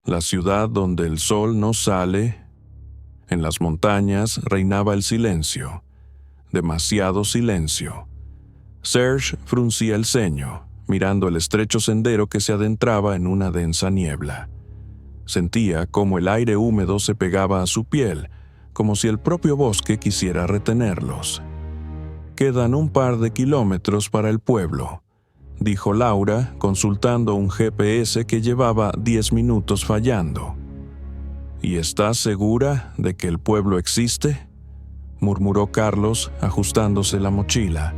la ciudad donde el sol no sale. En las montañas reinaba el silencio, demasiado silencio. Serge fruncía el ceño, mirando el estrecho sendero que se adentraba en una densa niebla. Sentía cómo el aire húmedo se pegaba a su piel, como si el propio bosque quisiera retenerlos. «Quedan un par de kilómetros para el pueblo», dijo Laura, consultando un GPS que llevaba 10 minutos fallando. «¿Y estás segura de que el pueblo existe?», murmuró Carlos, ajustándose la mochila.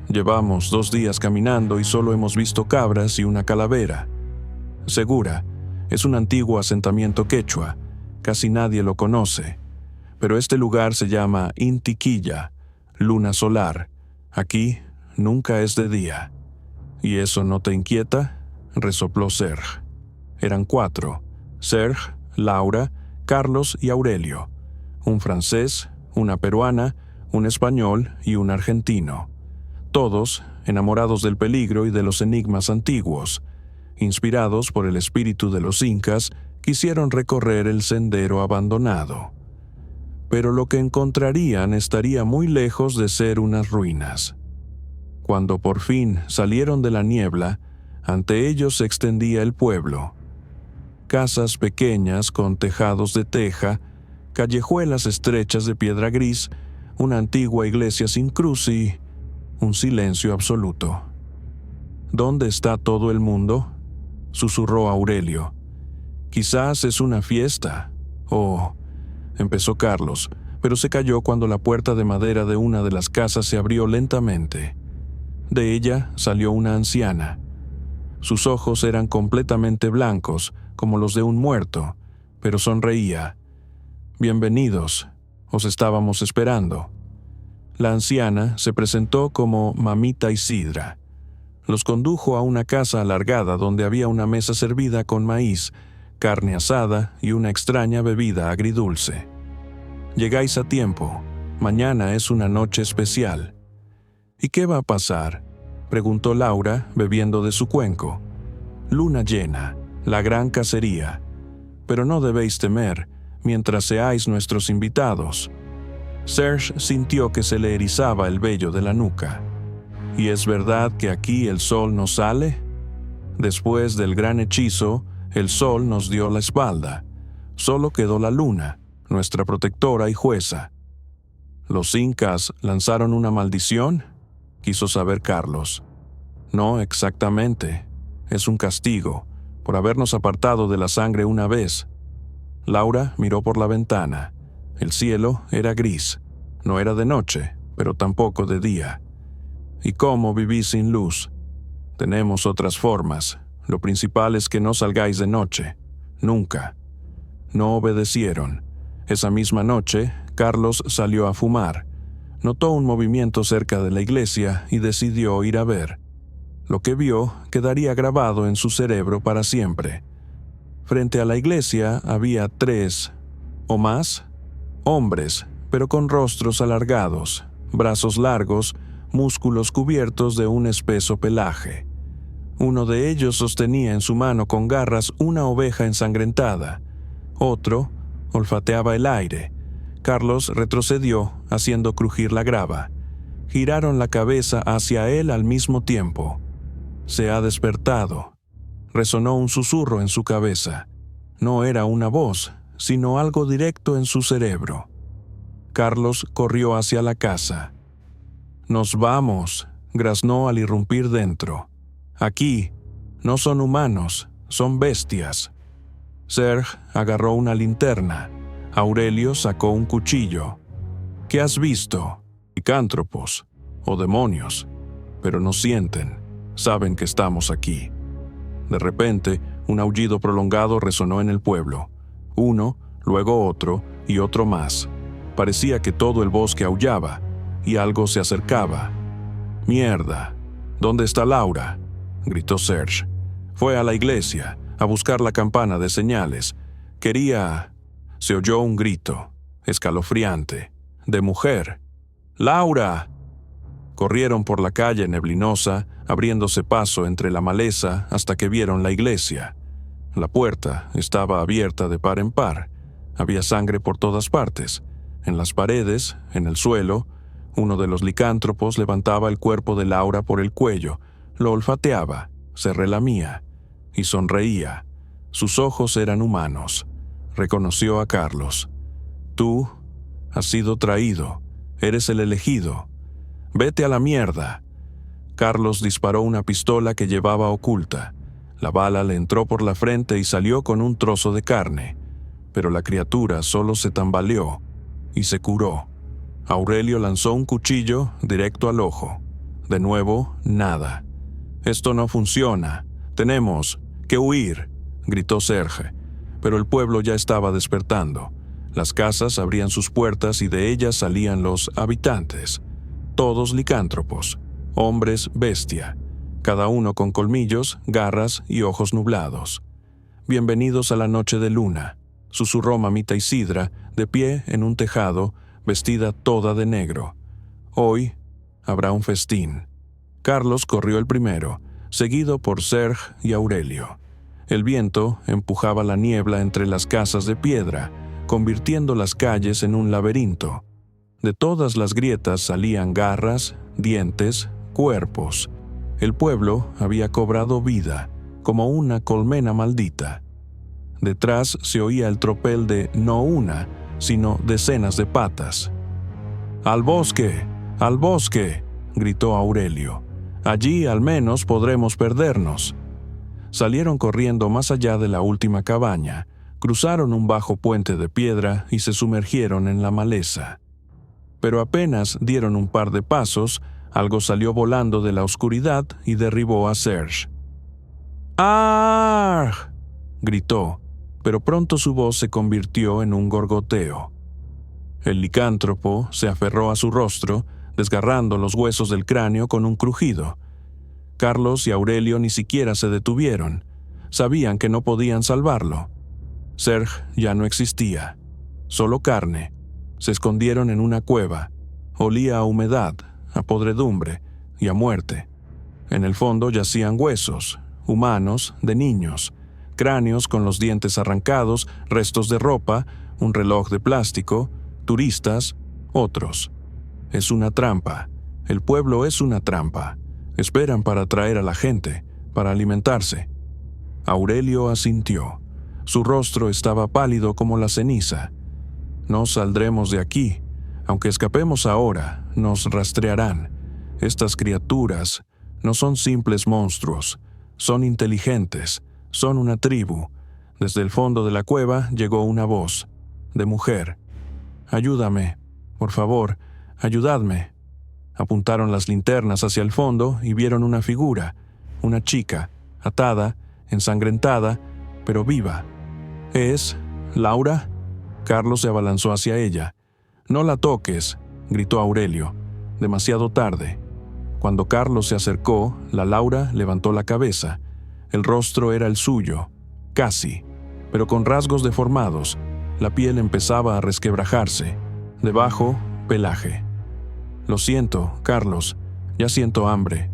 «Llevamos 2 días caminando y solo hemos visto cabras y una calavera». «Segura, es un antiguo asentamiento quechua. Casi nadie lo conoce. Pero este lugar se llama Intiquilla, luna solar. Aquí nunca es de día». «¿Y eso no te inquieta?», resopló Serge. Eran 4: Serge, Laura, Carlos y Aurelio. Un francés, una peruana, un español y un argentino. Todos enamorados del peligro y de los enigmas antiguos. Inspirados por el espíritu de los incas, quisieron recorrer el sendero abandonado. Pero lo que encontrarían estaría muy lejos de ser unas ruinas. Cuando por fin salieron de la niebla, ante ellos se extendía el pueblo. Casas pequeñas con tejados de teja, callejuelas estrechas de piedra gris, una antigua iglesia sin cruz y un silencio absoluto. «¿Dónde está todo el mundo?», susurró Aurelio. «Quizás es una fiesta». «Oh», empezó Carlos, pero se calló cuando la puerta de madera de una de las casas se abrió lentamente. De ella salió una anciana. Sus ojos eran completamente blancos, como los de un muerto, pero sonreía. «Bienvenidos, os estábamos esperando». La anciana se presentó como Mamita Isidra. Los condujo a una casa alargada donde había una mesa servida con maíz, carne asada y una extraña bebida agridulce. «Llegáis a tiempo. Mañana es una noche especial». «¿Y qué va a pasar?», preguntó Laura, bebiendo de su cuenco. «Luna llena, la gran cacería. Pero no debéis temer, mientras seáis nuestros invitados». Serge sintió que se le erizaba el vello de la nuca. «¿Y es verdad que aquí el sol no sale? Después del gran hechizo, el sol nos dio la espalda. Solo quedó la luna, nuestra protectora y jueza». «¿Los incas lanzaron una maldición?», quiso saber Carlos. «No exactamente. Es un castigo, por habernos apartado de la sangre una vez». Laura miró por la ventana. El cielo era gris. No era de noche, pero tampoco de día. «¿Y cómo vivís sin luz?». «Tenemos otras formas. Lo principal es que no salgáis de noche. Nunca». No obedecieron. Esa misma noche, Carlos salió a fumar. Notó un movimiento cerca de la iglesia y decidió ir a ver. Lo que vio quedaría grabado en su cerebro para siempre. Frente a la iglesia había 3 o más hombres, pero con rostros alargados, brazos largos, músculos cubiertos de un espeso pelaje. Uno de ellos sostenía en su mano con garras una oveja ensangrentada. Otro olfateaba el aire. Carlos retrocedió, haciendo crujir la grava. Giraron la cabeza hacia él al mismo tiempo. «Se ha despertado», resonó un susurro en su cabeza. No era una voz, sino algo directo en su cerebro. Carlos corrió hacia la casa. «Nos vamos», graznó al irrumpir dentro. «Aquí no son humanos, son bestias». Serge agarró una linterna. Aurelio sacó un cuchillo. «¿Qué has visto?». «Licántropos o demonios, pero no sienten, saben que estamos aquí». De repente, un aullido prolongado resonó en el pueblo. Uno, luego otro y otro más. Parecía que todo el bosque aullaba, y algo se acercaba. «Mierda, ¿dónde está Laura?», gritó Serge. «Fue a la iglesia, a buscar la campana de señales. Quería...». Se oyó un grito, escalofriante, de mujer. «¡Laura!». Corrieron por la calle neblinosa, abriéndose paso entre la maleza hasta que vieron la iglesia. La puerta estaba abierta de par en par. Había sangre por todas partes. En las paredes, en el suelo, uno de los licántropos levantaba el cuerpo de Laura por el cuello, lo olfateaba, se relamía y sonreía. Sus ojos eran humanos. Reconoció a Carlos. Tú has sido traído. Eres el elegido. Vete a la mierda. Carlos disparó una pistola que llevaba oculta. La bala le entró por la frente y salió con un trozo de carne. Pero la criatura solo se tambaleó y se curó. Aurelio lanzó un cuchillo directo al ojo. De nuevo, nada. «Esto no funciona. Tenemos que huir», gritó Serge. Pero el pueblo ya estaba despertando. Las casas abrían sus puertas y de ellas salían los habitantes. Todos licántropos, hombres bestia, cada uno con colmillos, garras y ojos nublados. «Bienvenidos a la noche de luna», susurró mamita Isidra, de pie en un tejado, vestida toda de negro. «Hoy habrá un festín». Carlos corrió el primero, seguido por Serge y Aurelio. El viento empujaba la niebla entre las casas de piedra, convirtiendo las calles en un laberinto. De todas las grietas salían garras, dientes, cuerpos. El pueblo había cobrado vida, como una colmena maldita. Detrás se oía el tropel de no una, sino decenas de patas. «¡Al bosque! ¡Al bosque!», gritó Aurelio. «Allí al menos podremos perdernos». Salieron corriendo más allá de la última cabaña, cruzaron un bajo puente de piedra y se sumergieron en la maleza. Pero apenas dieron un par de pasos, algo salió volando de la oscuridad y derribó a Serge. «¡Arg!», gritó, pero pronto su voz se convirtió en un gorgoteo. El licántropo se aferró a su rostro, desgarrando los huesos del cráneo con un crujido. Carlos y Aurelio ni siquiera se detuvieron. Sabían que no podían salvarlo. Serge ya no existía. Solo carne. Se escondieron en una cueva. Olía a humedad, a podredumbre y a muerte. En el fondo yacían huesos, humanos, de niños, cráneos con los dientes arrancados, restos de ropa, un reloj de plástico, turistas, otros. Es una trampa. El pueblo es una trampa. Esperan para atraer a la gente, para alimentarse. Aurelio asintió. Su rostro estaba pálido como la ceniza. «No saldremos de aquí. Aunque escapemos ahora, nos rastrearán. Estas criaturas no son simples monstruos. Son inteligentes. Son una tribu». Desde el fondo de la cueva llegó una voz, de mujer. «Ayúdame. Por favor, ayudadme». Apuntaron las linternas hacia el fondo y vieron una figura, una chica, atada, ensangrentada, pero viva. «¿Es Laura?». Carlos se abalanzó hacia ella. «No la toques», gritó Aurelio. Demasiado tarde. Cuando Carlos se acercó, la Laura levantó la cabeza. El rostro era el suyo, casi, pero con rasgos deformados. La piel empezaba a resquebrajarse. Debajo, pelaje. «Lo siento, Carlos, ya siento hambre».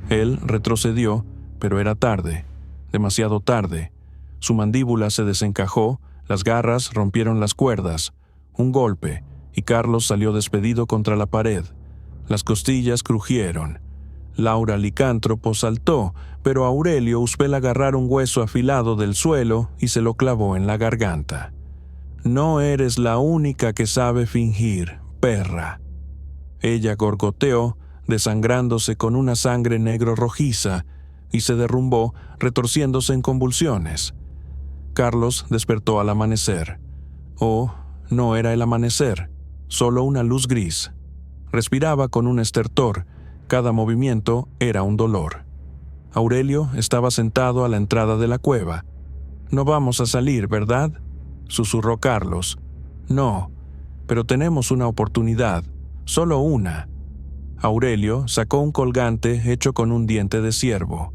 Él retrocedió, pero era tarde, demasiado tarde. Su mandíbula se desencajó, las garras rompieron las cuerdas. Un golpe, y Carlos salió despedido contra la pared. Las costillas crujieron. Laura licántropo saltó, pero Aurelio usó el agarrar un hueso afilado del suelo y se lo clavó en la garganta. «No eres la única que sabe fingir, perra». Ella gorgoteó, desangrándose con una sangre negro rojiza, y se derrumbó, retorciéndose en convulsiones. Carlos despertó al amanecer. Oh, no era el amanecer, solo una luz gris. Respiraba con un estertor, cada movimiento era un dolor. Aurelio estaba sentado a la entrada de la cueva. «No vamos a salir, ¿verdad?», susurró Carlos. «No, pero tenemos una oportunidad. Solo una». Aurelio sacó un colgante hecho con un diente de ciervo.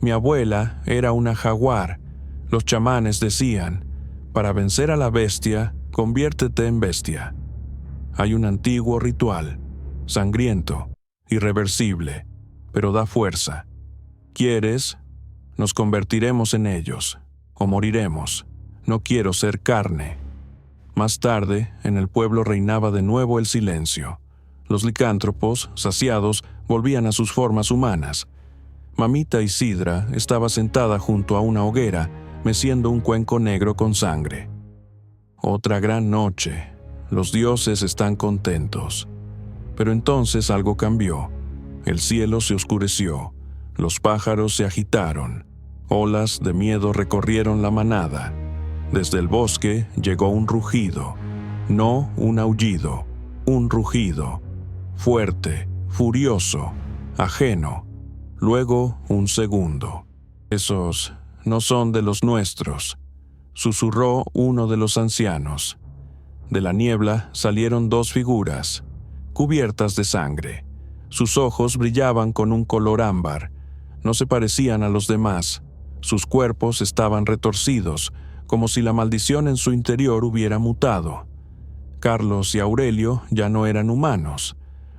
«Mi abuela era una jaguar. Los chamanes decían, para vencer a la bestia, conviértete en bestia. Hay un antiguo ritual, sangriento, irreversible, pero da fuerza. ¿Quieres? Nos convertiremos en ellos. o moriremos. No quiero ser carne». Más tarde, en el pueblo reinaba de nuevo el silencio. Los licántropos, saciados, volvían a sus formas humanas. Mamita Isidra estaba sentada junto a una hoguera, meciendo un cuenco negro con sangre. Otra gran noche. Los dioses están contentos. Pero entonces algo cambió. El cielo se oscureció. Los pájaros se agitaron. Olas de miedo recorrieron la manada. Desde el bosque llegó un rugido. No un aullido, un rugido. Fuerte, furioso, ajeno. Luego un segundo. «Esos no son de los nuestros», susurró uno de los ancianos. De la niebla salieron dos figuras, cubiertas de sangre. Sus ojos brillaban con un color ámbar. No se parecían a los demás. Sus cuerpos estaban retorcidos, como si la maldición en su interior hubiera mutado. Carlos y Aurelio ya no eran humanos,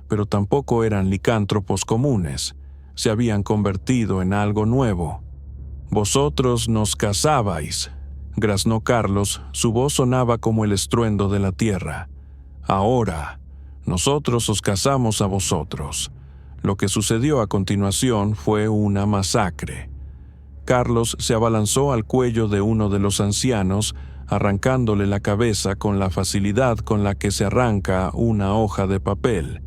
pero tampoco eran licántropos comunes. Se habían convertido en algo nuevo. «Vosotros nos cazabais», graznó Carlos, su voz sonaba como el estruendo de la tierra. «Ahora, nosotros os cazamos a vosotros». Lo que sucedió a continuación fue una masacre. Carlos se abalanzó al cuello de uno de los ancianos, arrancándole la cabeza con la facilidad con la que se arranca una hoja de papel.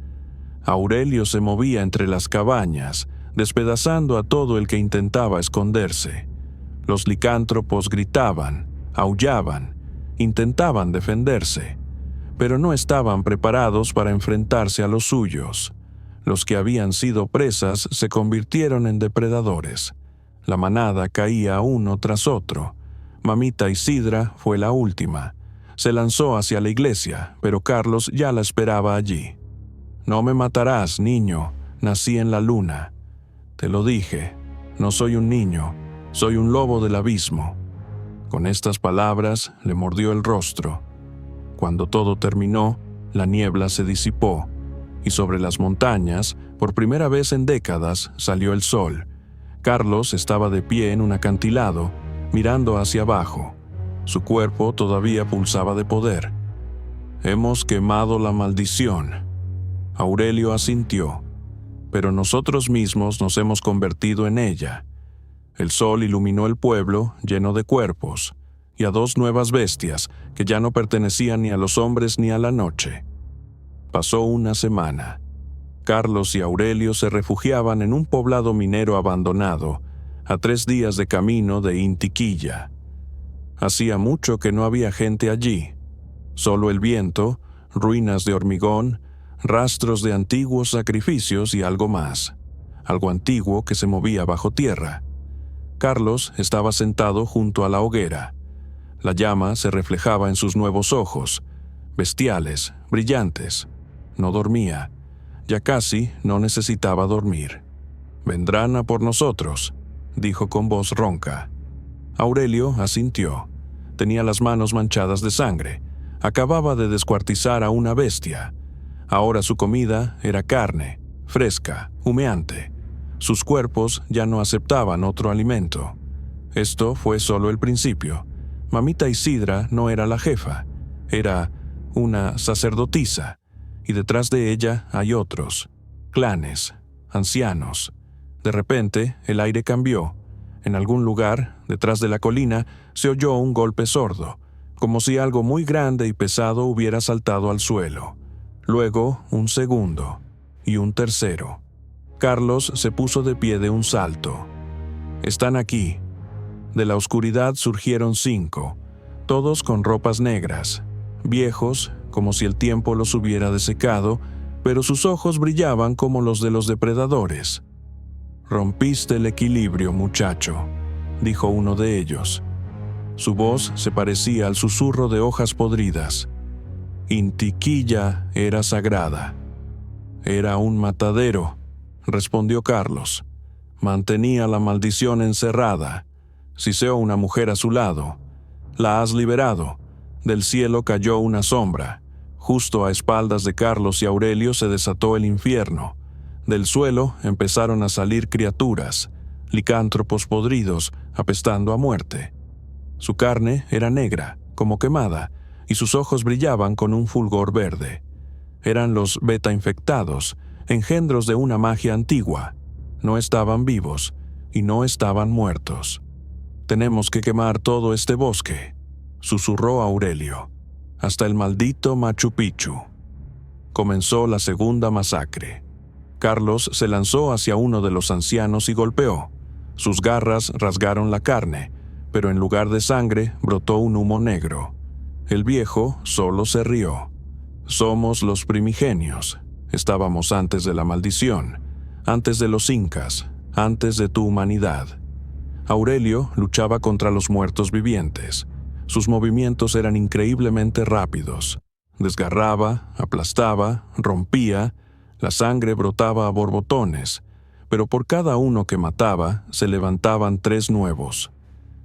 Aurelio se movía entre las cabañas, despedazando a todo el que intentaba esconderse. Los licántropos gritaban, aullaban, intentaban defenderse, pero no estaban preparados para enfrentarse a los suyos. Los que habían sido presas se convirtieron en depredadores. La manada caía uno tras otro. Mamita Isidra fue la última. Se lanzó hacia la iglesia, pero Carlos ya la esperaba allí. «No me matarás, niño. Nací en la luna. Te lo dije. No soy un niño. Soy un lobo del abismo». Con estas palabras le mordió el rostro. Cuando todo terminó, la niebla se disipó, y sobre las montañas, por primera vez en décadas, salió el sol. Carlos estaba de pie en un acantilado, mirando hacia abajo. Su cuerpo todavía pulsaba de poder. «Hemos quemado la maldición». Aurelio asintió. «Pero nosotros mismos nos hemos convertido en ella». El sol iluminó el pueblo, lleno de cuerpos, y a dos nuevas bestias que ya no pertenecían ni a los hombres ni a la noche. Pasó una semana. Carlos y Aurelio se refugiaban en un poblado minero abandonado, a 3 días de camino de Intiquilla. Hacía mucho que no había gente allí. Solo el viento, ruinas de hormigón, rastros de antiguos sacrificios y algo más. Algo antiguo que se movía bajo tierra. Carlos estaba sentado junto a la hoguera. La llama se reflejaba en sus nuevos ojos, bestiales, brillantes. No dormía. Ya casi no necesitaba dormir. «Vendrán a por nosotros», dijo con voz ronca. Aurelio asintió. Tenía las manos manchadas de sangre. Acababa de descuartizar a una bestia. Ahora su comida era carne, fresca, humeante. Sus cuerpos ya no aceptaban otro alimento. Esto fue solo el principio. Mamita Isidra no era la jefa. Era una sacerdotisa. Y detrás de ella hay otros, clanes, ancianos. De repente, el aire cambió. En algún lugar, detrás de la colina, se oyó un golpe sordo, como si algo muy grande y pesado hubiera saltado al suelo. Luego, un segundo, y un tercero. Carlos se puso de pie de un salto. «Están aquí». De la oscuridad surgieron 5, todos con ropas negras, viejos, como si el tiempo los hubiera desecado, pero sus ojos brillaban como los de los depredadores. «Rompiste el equilibrio, muchacho», dijo uno de ellos. Su voz se parecía al susurro de hojas podridas. Intiquilla era sagrada. «Era un matadero», respondió Carlos. «Mantenía la maldición encerrada. Siseó una mujer a su lado. La has liberado». Del cielo cayó una sombra. Justo a espaldas de Carlos y Aurelio se desató el infierno. Del suelo empezaron a salir criaturas, licántropos podridos, apestando a muerte. Su carne era negra, como quemada, y sus ojos brillaban con un fulgor verde. Eran los beta-infectados, engendros de una magia antigua. No estaban vivos y no estaban muertos. «Tenemos que quemar todo este bosque», susurró Aurelio, «hasta el maldito Machu Picchu». Comenzó la segunda masacre. Carlos se lanzó hacia uno de los ancianos y golpeó. Sus garras rasgaron la carne, pero en lugar de sangre brotó un humo negro. El viejo solo se rió. «Somos los primigenios. Estábamos antes de la maldición, antes de los incas, antes de tu humanidad». Aurelio luchaba contra los muertos vivientes. Sus movimientos eran increíblemente rápidos. Desgarraba, aplastaba, rompía, la sangre brotaba a borbotones, pero por cada uno que mataba se levantaban 3 nuevos.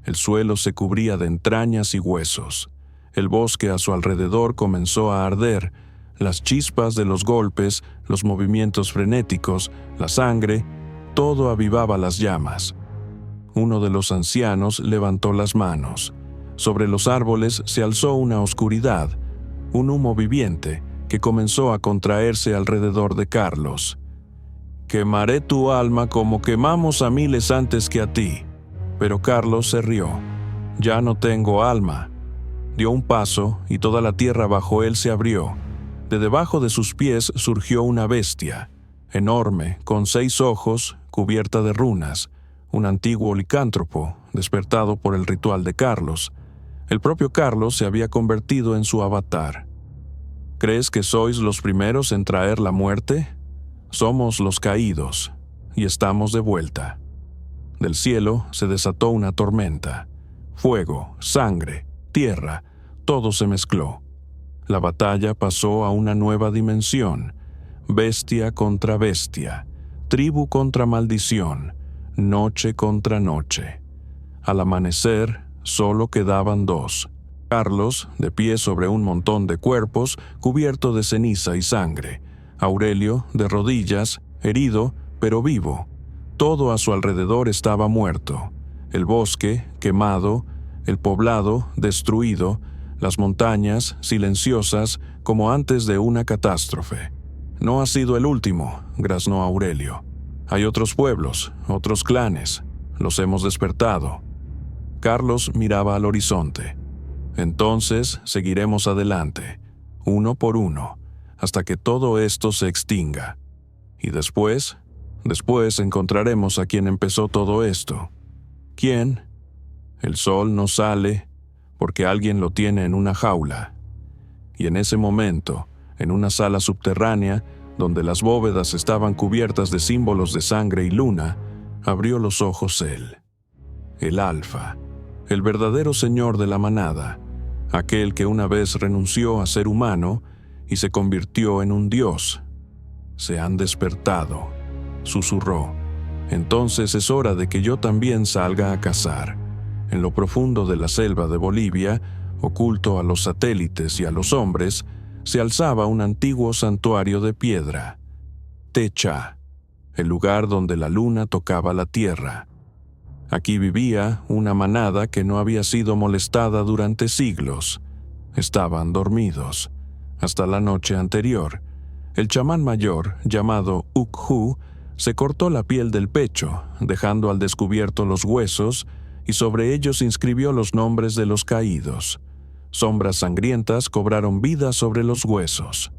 El suelo se cubría de entrañas y huesos. El bosque a su alrededor comenzó a arder. Las chispas de los golpes, los movimientos frenéticos, la sangre, todo avivaba las llamas. Uno de los ancianos levantó las manos. Sobre los árboles se alzó una oscuridad, un humo viviente que comenzó a contraerse alrededor de Carlos. «Quemaré tu alma como quemamos a miles antes que a ti». Pero Carlos se rió. «Ya no tengo alma». Dio un paso y toda la tierra bajo él se abrió. De debajo de sus pies surgió una bestia, enorme, con 6 ojos, cubierta de runas, un antiguo licántropo, despertado por el ritual de Carlos. El propio Carlos se había convertido en su avatar. ¿Crees que sois los primeros en traer la muerte? Somos los caídos, y estamos de vuelta. Del cielo se desató una tormenta. Fuego, sangre, tierra, todo se mezcló. La batalla pasó a una nueva dimensión. Bestia contra bestia, tribu contra maldición, noche contra noche. Al amanecer, solo quedaban 2. Carlos, de pie sobre un montón de cuerpos, cubierto de ceniza y sangre. Aurelio, de rodillas, herido, pero vivo. Todo a su alrededor estaba muerto. El bosque, quemado, el poblado, destruido, las montañas, silenciosas, como antes de una catástrofe. «No ha sido el último», graznó Aurelio. «Hay otros pueblos, otros clanes. Los hemos despertado». Carlos miraba al horizonte. «Entonces seguiremos adelante, uno por uno, hasta que todo esto se extinga. Y después encontraremos a quien empezó todo esto. ¿Quién? El sol no sale porque alguien lo tiene en una jaula». Y en ese momento, en una sala subterránea, donde las bóvedas estaban cubiertas de símbolos de sangre y luna, abrió los ojos él. El Alfa, el verdadero señor de la manada, aquel que una vez renunció a ser humano y se convirtió en un dios. «Se han despertado», susurró. «Entonces es hora de que yo también salga a cazar». En lo profundo de la selva de Bolivia, oculto a los satélites y a los hombres, se alzaba un antiguo santuario de piedra. Techa, el lugar donde la luna tocaba la tierra. Aquí vivía una manada que no había sido molestada durante siglos. Estaban dormidos. Hasta la noche anterior, el chamán mayor, llamado Ukhu, se cortó la piel del pecho, dejando al descubierto los huesos, y sobre ellos inscribió los nombres de los caídos. Sombras sangrientas cobraron vida sobre los huesos.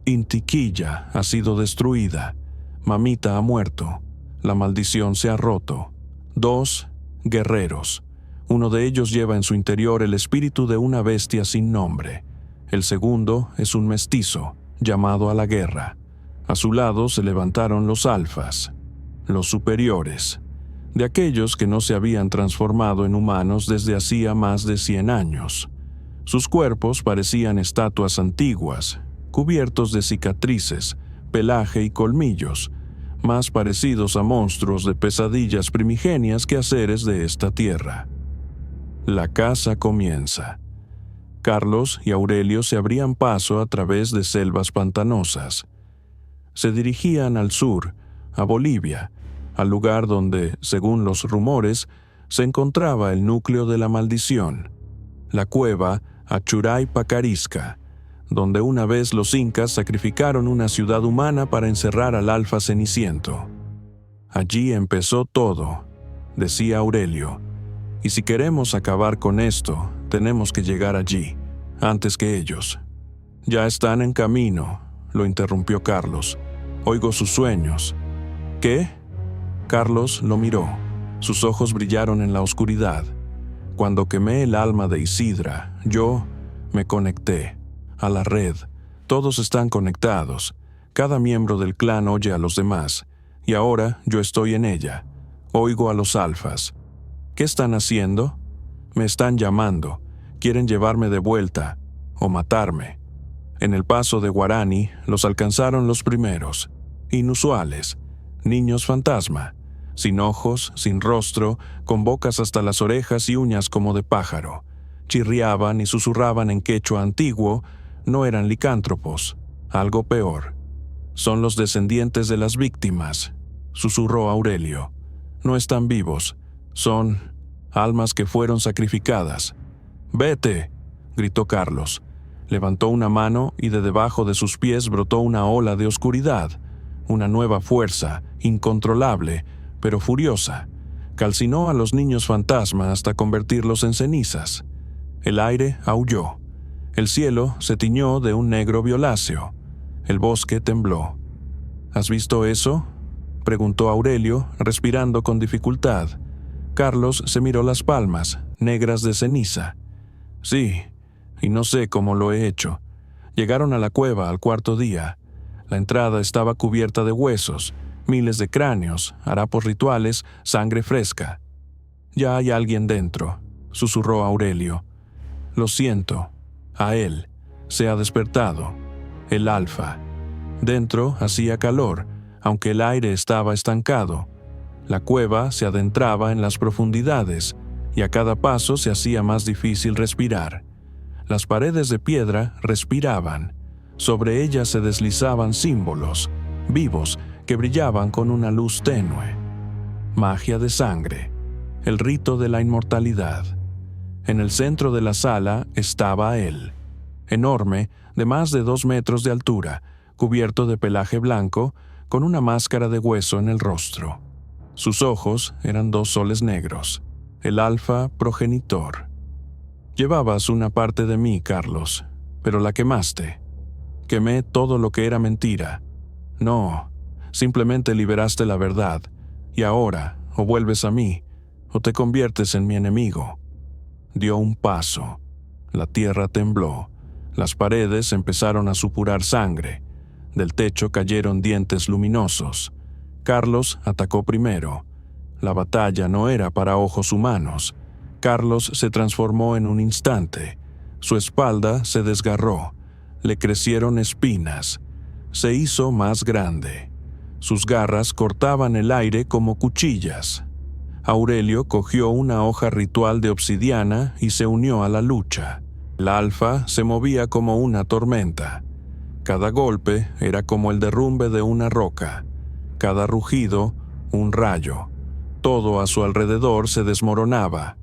Intiquilla ha sido destruida. Mamita ha muerto. La maldición se ha roto. 2 guerreros. Uno de ellos lleva en su interior el espíritu de una bestia sin nombre. El segundo es un mestizo, llamado a la guerra. A su lado se levantaron los alfas, los superiores, de aquellos que no se habían transformado en humanos desde hacía más de 100 años. Sus cuerpos parecían estatuas antiguas, cubiertos de cicatrices, pelaje y colmillos, más parecidos a monstruos de pesadillas primigenias que a seres de esta tierra. La caza comienza. Carlos y Aurelio se abrían paso a través de selvas pantanosas. Se dirigían al sur, a Bolivia, al lugar donde, según los rumores, se encontraba el núcleo de la maldición, la cueva Achuray Pacarisca, donde una vez los incas sacrificaron una ciudad humana para encerrar al Alfa Ceniciento. Allí empezó todo, decía Aurelio, y si queremos acabar con esto, tenemos que llegar allí, antes que ellos. Ya están en camino, lo interrumpió Carlos. Oigo sus sueños. ¿Qué? Carlos lo miró. Sus ojos brillaron en la oscuridad. Cuando quemé el alma de Isidra, yo me conecté a la red. Todos están conectados. Cada miembro del clan oye a los demás. Y ahora yo estoy en ella. Oigo a los alfas. ¿Qué están haciendo? Me están llamando. Quieren llevarme de vuelta o matarme. En el paso de Guarani los alcanzaron los primeros. Inusuales. Niños fantasma. Sin ojos, sin rostro, con bocas hasta las orejas y uñas como de pájaro. Chirriaban y susurraban en quechua antiguo. No eran licántropos. Algo peor. Son los descendientes de las víctimas, susurró Aurelio. No están vivos. Son almas que fueron sacrificadas. «¡Vete!», gritó Carlos. Levantó una mano y de debajo de sus pies brotó una ola de oscuridad, una nueva fuerza, incontrolable, pero furiosa. Calcinó a los niños fantasma hasta convertirlos en cenizas. El aire aulló. El cielo se tiñó de un negro violáceo. El bosque tembló. ¿Has visto eso?, preguntó Aurelio, respirando con dificultad. Carlos se miró las palmas, negras de ceniza. Sí, y no sé cómo lo he hecho. Llegaron a la cueva al cuarto día. La entrada estaba cubierta de huesos, miles de cráneos, harapos rituales, sangre fresca. Ya hay alguien dentro, susurró Aurelio. Lo siento. A él. Se ha despertado. El Alfa. Dentro hacía calor, aunque el aire estaba estancado. La cueva se adentraba en las profundidades y a cada paso se hacía más difícil respirar. Las paredes de piedra respiraban. Sobre ellas se deslizaban símbolos, vivos, que brillaban con una luz tenue. Magia de sangre. El rito de la inmortalidad. En el centro de la sala estaba él. Enorme, de más de 2 metros de altura, cubierto de pelaje blanco, con una máscara de hueso en el rostro. Sus ojos eran 2 soles negros, el Alfa progenitor. Llevabas una parte de mí, Carlos, pero la quemaste. Quemé todo lo que era mentira. No, simplemente liberaste la verdad, y ahora o vuelves a mí, o te conviertes en mi enemigo. Dio un paso. La tierra tembló. Las paredes empezaron a supurar sangre. Del techo cayeron dientes luminosos. Carlos atacó primero. La batalla no era para ojos humanos. Carlos se transformó en un instante. Su espalda se desgarró. Le crecieron espinas. Se hizo más grande. Sus garras cortaban el aire como cuchillas. Aurelio cogió una hoja ritual de obsidiana y se unió a la lucha. El Alfa se movía como una tormenta. Cada golpe era como el derrumbe de una roca. Cada rugido, un rayo. Todo a su alrededor se desmoronaba.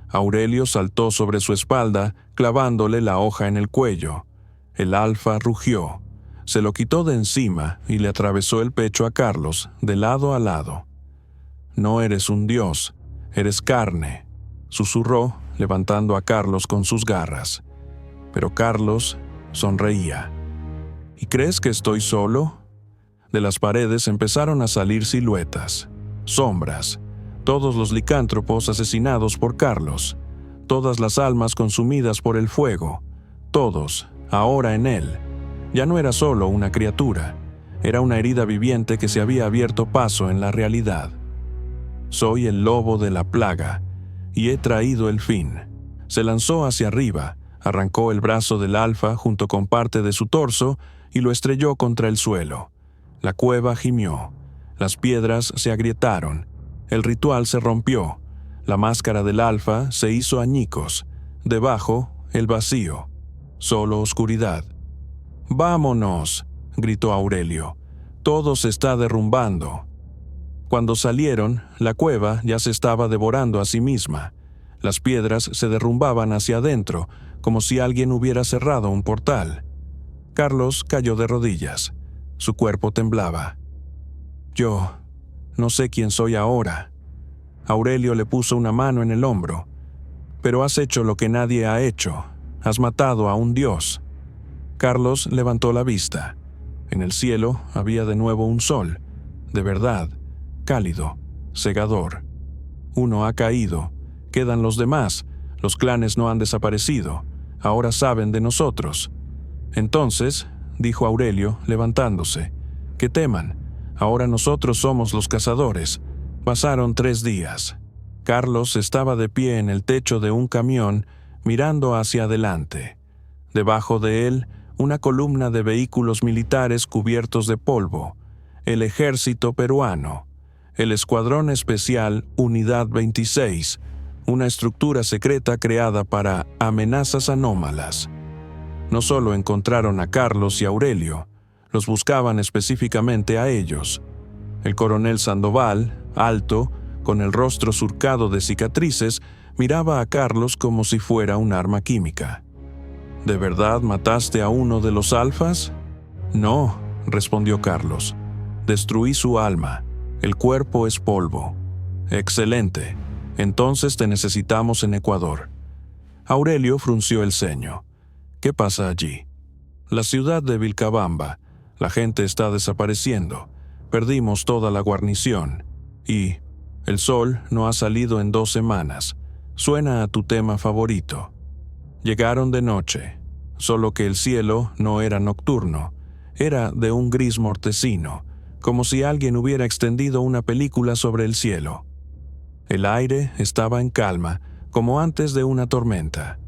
Aurelio saltó sobre su espalda, clavándole la hoja en el cuello. El Alfa rugió. Se lo quitó de encima y le atravesó el pecho a Carlos, de lado a lado. «No eres un dios, eres carne», susurró, levantando a Carlos con sus garras. Pero Carlos sonreía. «¿Y crees que estoy solo?». De las paredes empezaron a salir siluetas, sombras, todos los licántropos asesinados por Carlos, todas las almas consumidas por el fuego, todos, ahora en él. Ya no era solo una criatura, era una herida viviente que se había abierto paso en la realidad. «Soy el lobo de la plaga, y he traído el fin». Se lanzó hacia arriba, arrancó el brazo del Alfa junto con parte de su torso y lo estrelló contra el suelo. La cueva gimió, las piedras se agrietaron, el ritual se rompió, la máscara del Alfa se hizo añicos, debajo el vacío, solo oscuridad. «¡Vámonos!», gritó Aurelio. «Todo se está derrumbando». Cuando salieron, la cueva ya se estaba devorando a sí misma. Las piedras se derrumbaban hacia adentro, como si alguien hubiera cerrado un portal. Carlos cayó de rodillas. Su cuerpo temblaba. Yo no sé quién soy ahora. Aurelio le puso una mano en el hombro. Pero has hecho lo que nadie ha hecho. Has matado a un dios. Carlos levantó la vista. En el cielo había de nuevo un sol, de verdad, cálido, cegador. Uno ha caído. Quedan los demás. Los clanes no han desaparecido. Ahora saben de nosotros. Entonces, dijo Aurelio, levantándose, que teman. Ahora nosotros somos los cazadores. Pasaron 3 días. Carlos estaba de pie en el techo de un camión, mirando hacia adelante. Debajo de él, una columna de vehículos militares cubiertos de polvo. El ejército peruano. El Escuadrón Especial Unidad 26, una estructura secreta creada para amenazas anómalas. No solo encontraron a Carlos y Aurelio, los buscaban específicamente a ellos. El coronel Sandoval, alto, con el rostro surcado de cicatrices, miraba a Carlos como si fuera un arma química. ¿De verdad mataste a uno de los alfas? No, respondió Carlos. Destruí su alma. El cuerpo es polvo. Excelente. Entonces te necesitamos en Ecuador. Aurelio frunció el ceño. ¿Qué pasa allí? La ciudad de Vilcabamba. La gente está desapareciendo. Perdimos toda la guarnición. Y el sol no ha salido en 2 semanas. Suena a tu tema favorito. Llegaron de noche, solo que el cielo no era nocturno. Era de un gris mortecino, como si alguien hubiera extendido una película sobre el cielo. El aire estaba en calma, como antes de una tormenta.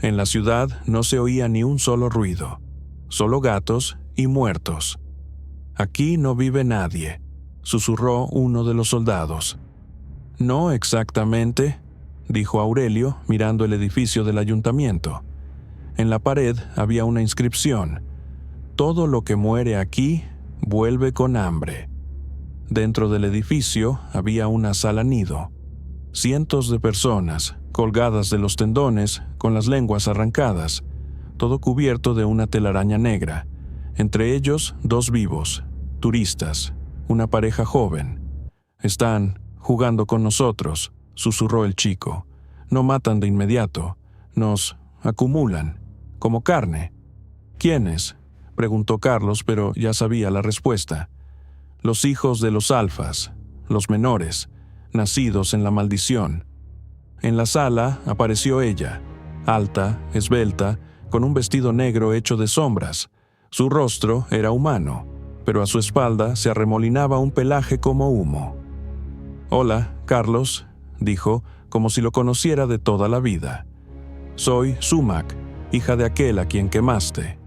En la ciudad no se oía ni un solo ruido, solo gatos y muertos. «Aquí no vive nadie», susurró uno de los soldados. «No exactamente», dijo Aurelio, mirando el edificio del ayuntamiento. En la pared había una inscripción: «Todo lo que muere aquí vuelve con hambre». Dentro del edificio había una sala nido. Cientos de personas, colgadas de los tendones, con las lenguas arrancadas, todo cubierto de una telaraña negra. Entre ellos 2 vivos, turistas, una pareja joven. «Están jugando con nosotros», susurró el chico. «No matan de inmediato, nos acumulan, como carne». «¿Quiénes?», preguntó Carlos, pero ya sabía la respuesta. «Los hijos de los alfas, los menores, nacidos en la maldición». En la sala apareció ella, alta, esbelta, con un vestido negro hecho de sombras. Su rostro era humano, pero a su espalda se arremolinaba un pelaje como humo. «Hola, Carlos», dijo, como si lo conociera de toda la vida. «Soy Sumac, hija de aquel a quien quemaste».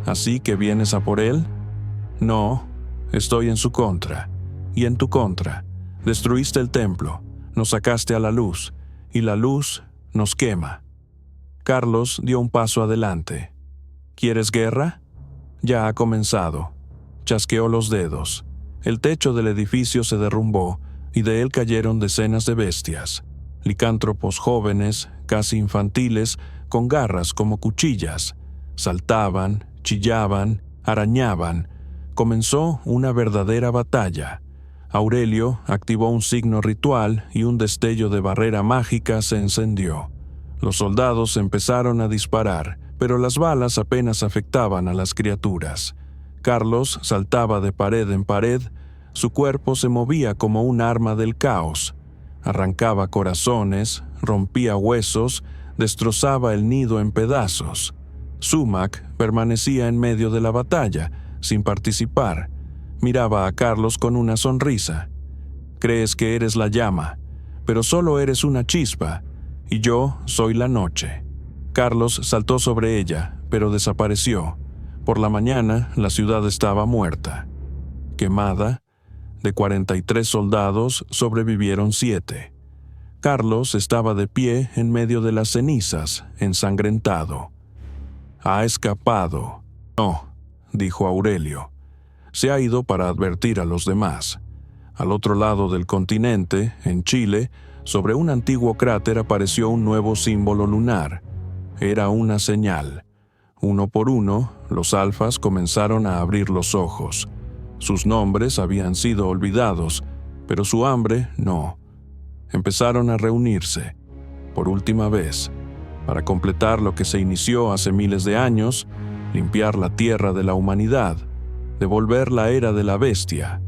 «¿Así que vienes a por él?» «No, estoy en su contra, y en tu contra. Destruiste el templo, nos sacaste a la luz, y la luz nos quema». Carlos dio un paso adelante. «¿Quieres guerra?» «Ya ha comenzado». Chasqueó los dedos. El techo del edificio se derrumbó, y de él cayeron decenas de bestias. Licántropos jóvenes, casi infantiles, con garras como cuchillas. Saltaban, chillaban, arañaban. Comenzó una verdadera batalla. Aurelio activó un signo ritual y un destello de barrera mágica se encendió. Los soldados empezaron a disparar, pero las balas apenas afectaban a las criaturas. Carlos saltaba de pared en pared, su cuerpo se movía como un arma del caos. Arrancaba corazones, rompía huesos, destrozaba el nido en pedazos. Sumac permanecía en medio de la batalla, sin participar. Miraba a Carlos con una sonrisa. «Crees que eres la llama, pero solo eres una chispa, y yo soy la noche». Carlos saltó sobre ella, pero desapareció. Por la mañana, la ciudad estaba muerta. Quemada, de 43 soldados sobrevivieron 7. Carlos estaba de pie en medio de las cenizas, ensangrentado. «Ha escapado». «No», dijo Aurelio. «Se ha ido para advertir a los demás. Al otro lado del continente, en Chile, sobre un antiguo cráter apareció un nuevo símbolo lunar. Era una señal. Uno por uno, los alfas comenzaron a abrir los ojos. Sus nombres habían sido olvidados, pero su hambre no. Empezaron a reunirse, por última vez, para completar lo que se inició hace miles de años, limpiar la tierra de la humanidad, devolver la era de la bestia.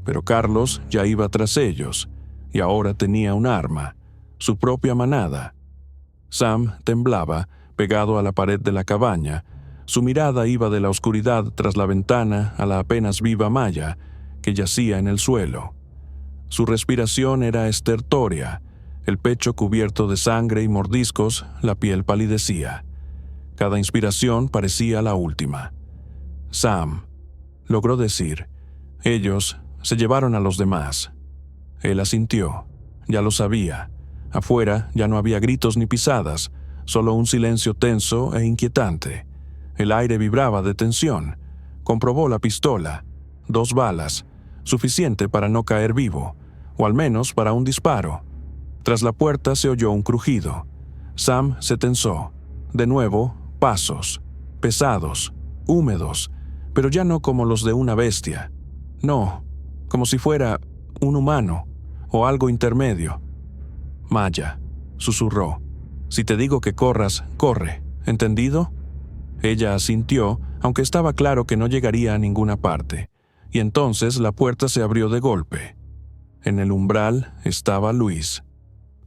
Pero Carlos ya iba tras ellos, y ahora tenía un arma, su propia manada. Sam temblaba, pegado a la pared de la cabaña. Su mirada iba de la oscuridad tras la ventana a la apenas viva Maya, que yacía en el suelo. Su respiración era estertórea, el pecho cubierto de sangre y mordiscos, la piel palidecía. Cada inspiración parecía la última. Sam, logró decir. Ellos se llevaron a los demás. Él asintió. Ya lo sabía. Afuera ya no había gritos ni pisadas, solo un silencio tenso e inquietante. El aire vibraba de tensión. Comprobó la pistola. 2 balas, suficiente para no caer vivo, o al menos para un disparo. Tras la puerta se oyó un crujido. Sam se tensó. De nuevo, pasos, pesados, húmedos, pero ya no como los de una bestia. No, como si fuera un humano o algo intermedio. Maya, susurró. Si te digo que corras, corre, ¿entendido? Ella asintió, aunque estaba claro que no llegaría a ninguna parte, y entonces la puerta se abrió de golpe. En el umbral estaba Luis,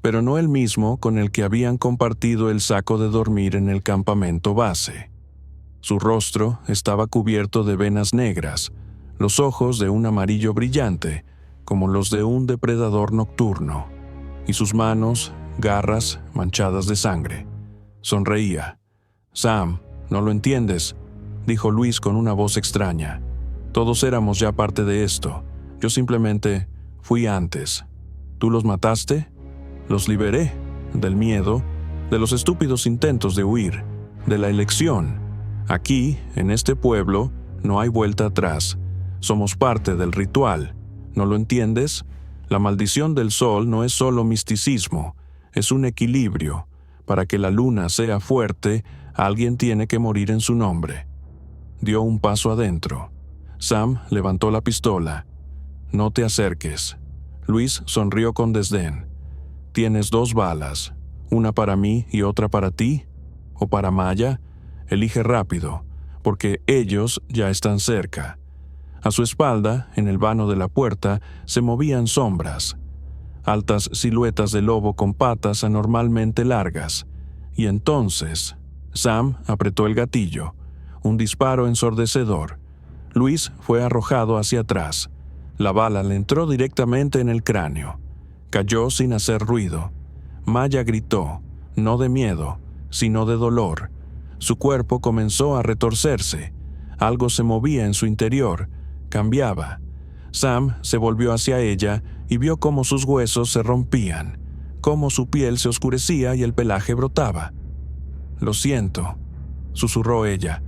pero no el mismo con el que habían compartido el saco de dormir en el campamento base. Su rostro estaba cubierto de venas negras, los ojos de un amarillo brillante, como los de un depredador nocturno, y sus manos, garras manchadas de sangre. Sonreía. «Sam, no lo entiendes», dijo Luis con una voz extraña. «Todos éramos ya parte de esto. Yo simplemente fui antes. ¿Tú los mataste? Los liberé del miedo, de los estúpidos intentos de huir, de la elección. Aquí, en este pueblo, no hay vuelta atrás. Somos parte del ritual. ¿No lo entiendes? La maldición del sol no es solo misticismo, es un equilibrio. Para que la luna sea fuerte, alguien tiene que morir en su nombre». Dio un paso adentro. Sam levantó la pistola. «No te acerques». Luis sonrió con desdén. «Tienes 2 balas, una para mí y otra para ti, o para Maya. Elige rápido, porque ellos ya están cerca». A su espalda, en el vano de la puerta, se movían sombras, altas siluetas de lobo con patas anormalmente largas. Y entonces, Sam apretó el gatillo. Un disparo ensordecedor. Luis fue arrojado hacia atrás. La bala le entró directamente en el cráneo. Cayó sin hacer ruido. Maya gritó, no de miedo, sino de dolor. Su cuerpo comenzó a retorcerse. Algo se movía en su interior. Cambiaba. Sam se volvió hacia ella y vio cómo sus huesos se rompían, cómo su piel se oscurecía y el pelaje brotaba. «Lo siento», susurró ella.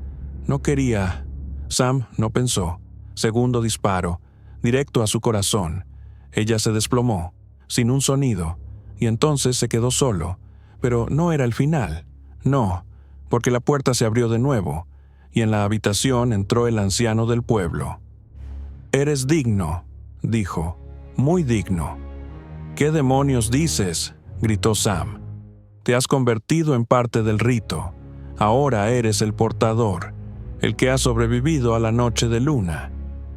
«No quería». Sam no pensó. Segundo disparo, directo a su corazón. Ella se desplomó, sin un sonido, y entonces se quedó solo. Pero no era el final. No, porque la puerta se abrió de nuevo, y en la habitación entró el anciano del pueblo. «Eres digno», dijo, «muy digno». «¿Qué demonios dices?», gritó Sam. «Te has convertido en parte del rito. Ahora eres el portador, el que ha sobrevivido a la noche de luna.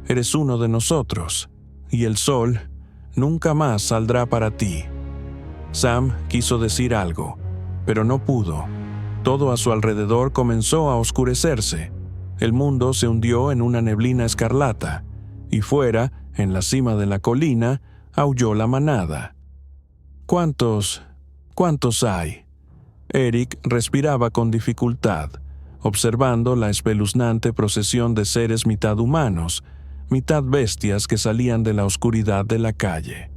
Eres uno de nosotros, y el sol nunca más saldrá para ti». Sam quiso decir algo, pero no pudo. Todo a su alrededor comenzó a oscurecerse. El mundo se hundió en una neblina escarlata, y fuera, en la cima de la colina, aulló la manada. ¿Cuántos hay? Eric respiraba con dificultad, observando la espeluznante procesión de seres mitad humanos, mitad bestias que salían de la oscuridad de la calle.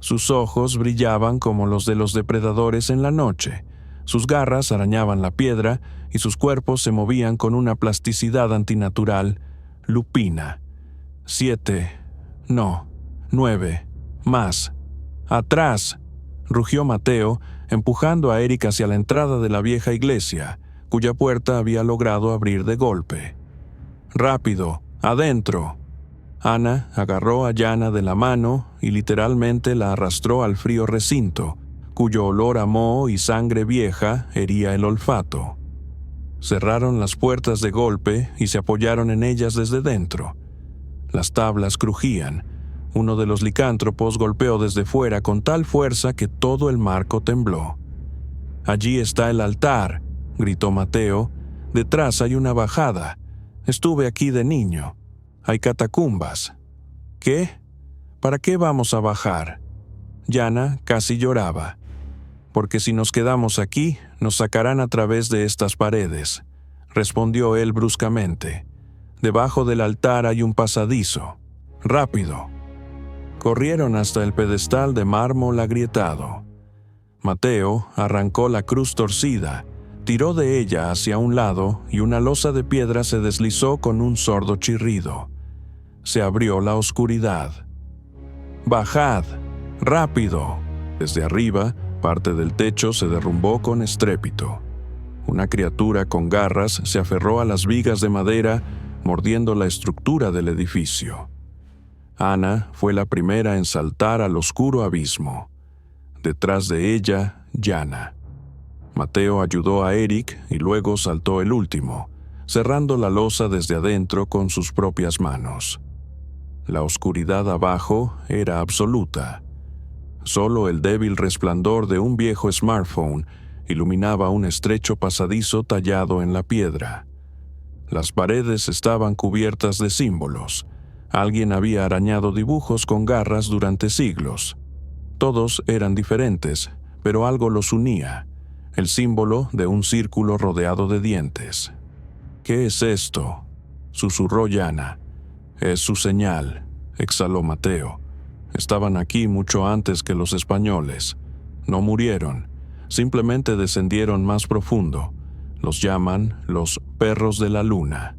Sus ojos brillaban como los de los depredadores en la noche, sus garras arañaban la piedra y sus cuerpos se movían con una plasticidad antinatural, lupina. 7. No, 9. Más. ¡Atrás!, rugió Mateo, empujando a Eric hacia la entrada de la vieja iglesia, cuya puerta había logrado abrir de golpe. ¡Rápido! ¡Adentro! Ana agarró a Jana de la mano y literalmente la arrastró al frío recinto, cuyo olor a moho y sangre vieja hería el olfato. Cerraron las puertas de golpe y se apoyaron en ellas desde dentro. Las tablas crujían. Uno de los licántropos golpeó desde fuera con tal fuerza que todo el marco tembló. «Allí está el altar», gritó Mateo. «Detrás hay una bajada. Estuve aquí de niño. Hay catacumbas». «¿Qué? ¿Para qué vamos a bajar?» Jana casi lloraba. «Porque si nos quedamos aquí, nos sacarán a través de estas paredes», respondió él bruscamente. «Debajo del altar hay un pasadizo. ¡Rápido!». Corrieron hasta el pedestal de mármol agrietado. Mateo arrancó la cruz torcida, tiró de ella hacia un lado y una losa de piedra se deslizó con un sordo chirrido. Se abrió la oscuridad. «¡Bajad! ¡Rápido!». Desde arriba, parte del techo se derrumbó con estrépito. Una criatura con garras se aferró a las vigas de madera, mordiendo la estructura del edificio. Ana fue la primera en saltar al oscuro abismo. Detrás de ella, Jana. Mateo ayudó a Eric y luego saltó el último, cerrando la losa desde adentro con sus propias manos. La oscuridad abajo era absoluta. Solo el débil resplandor de un viejo smartphone iluminaba un estrecho pasadizo tallado en la piedra. Las paredes estaban cubiertas de símbolos. Alguien había arañado dibujos con garras durante siglos. Todos eran diferentes, pero algo los unía: el símbolo de un círculo rodeado de dientes. «¿Qué es esto?», susurró Jana. «Es su señal», exhaló Mateo. «Estaban aquí mucho antes que los españoles. No murieron, simplemente descendieron más profundo. Los llaman los perros de la luna».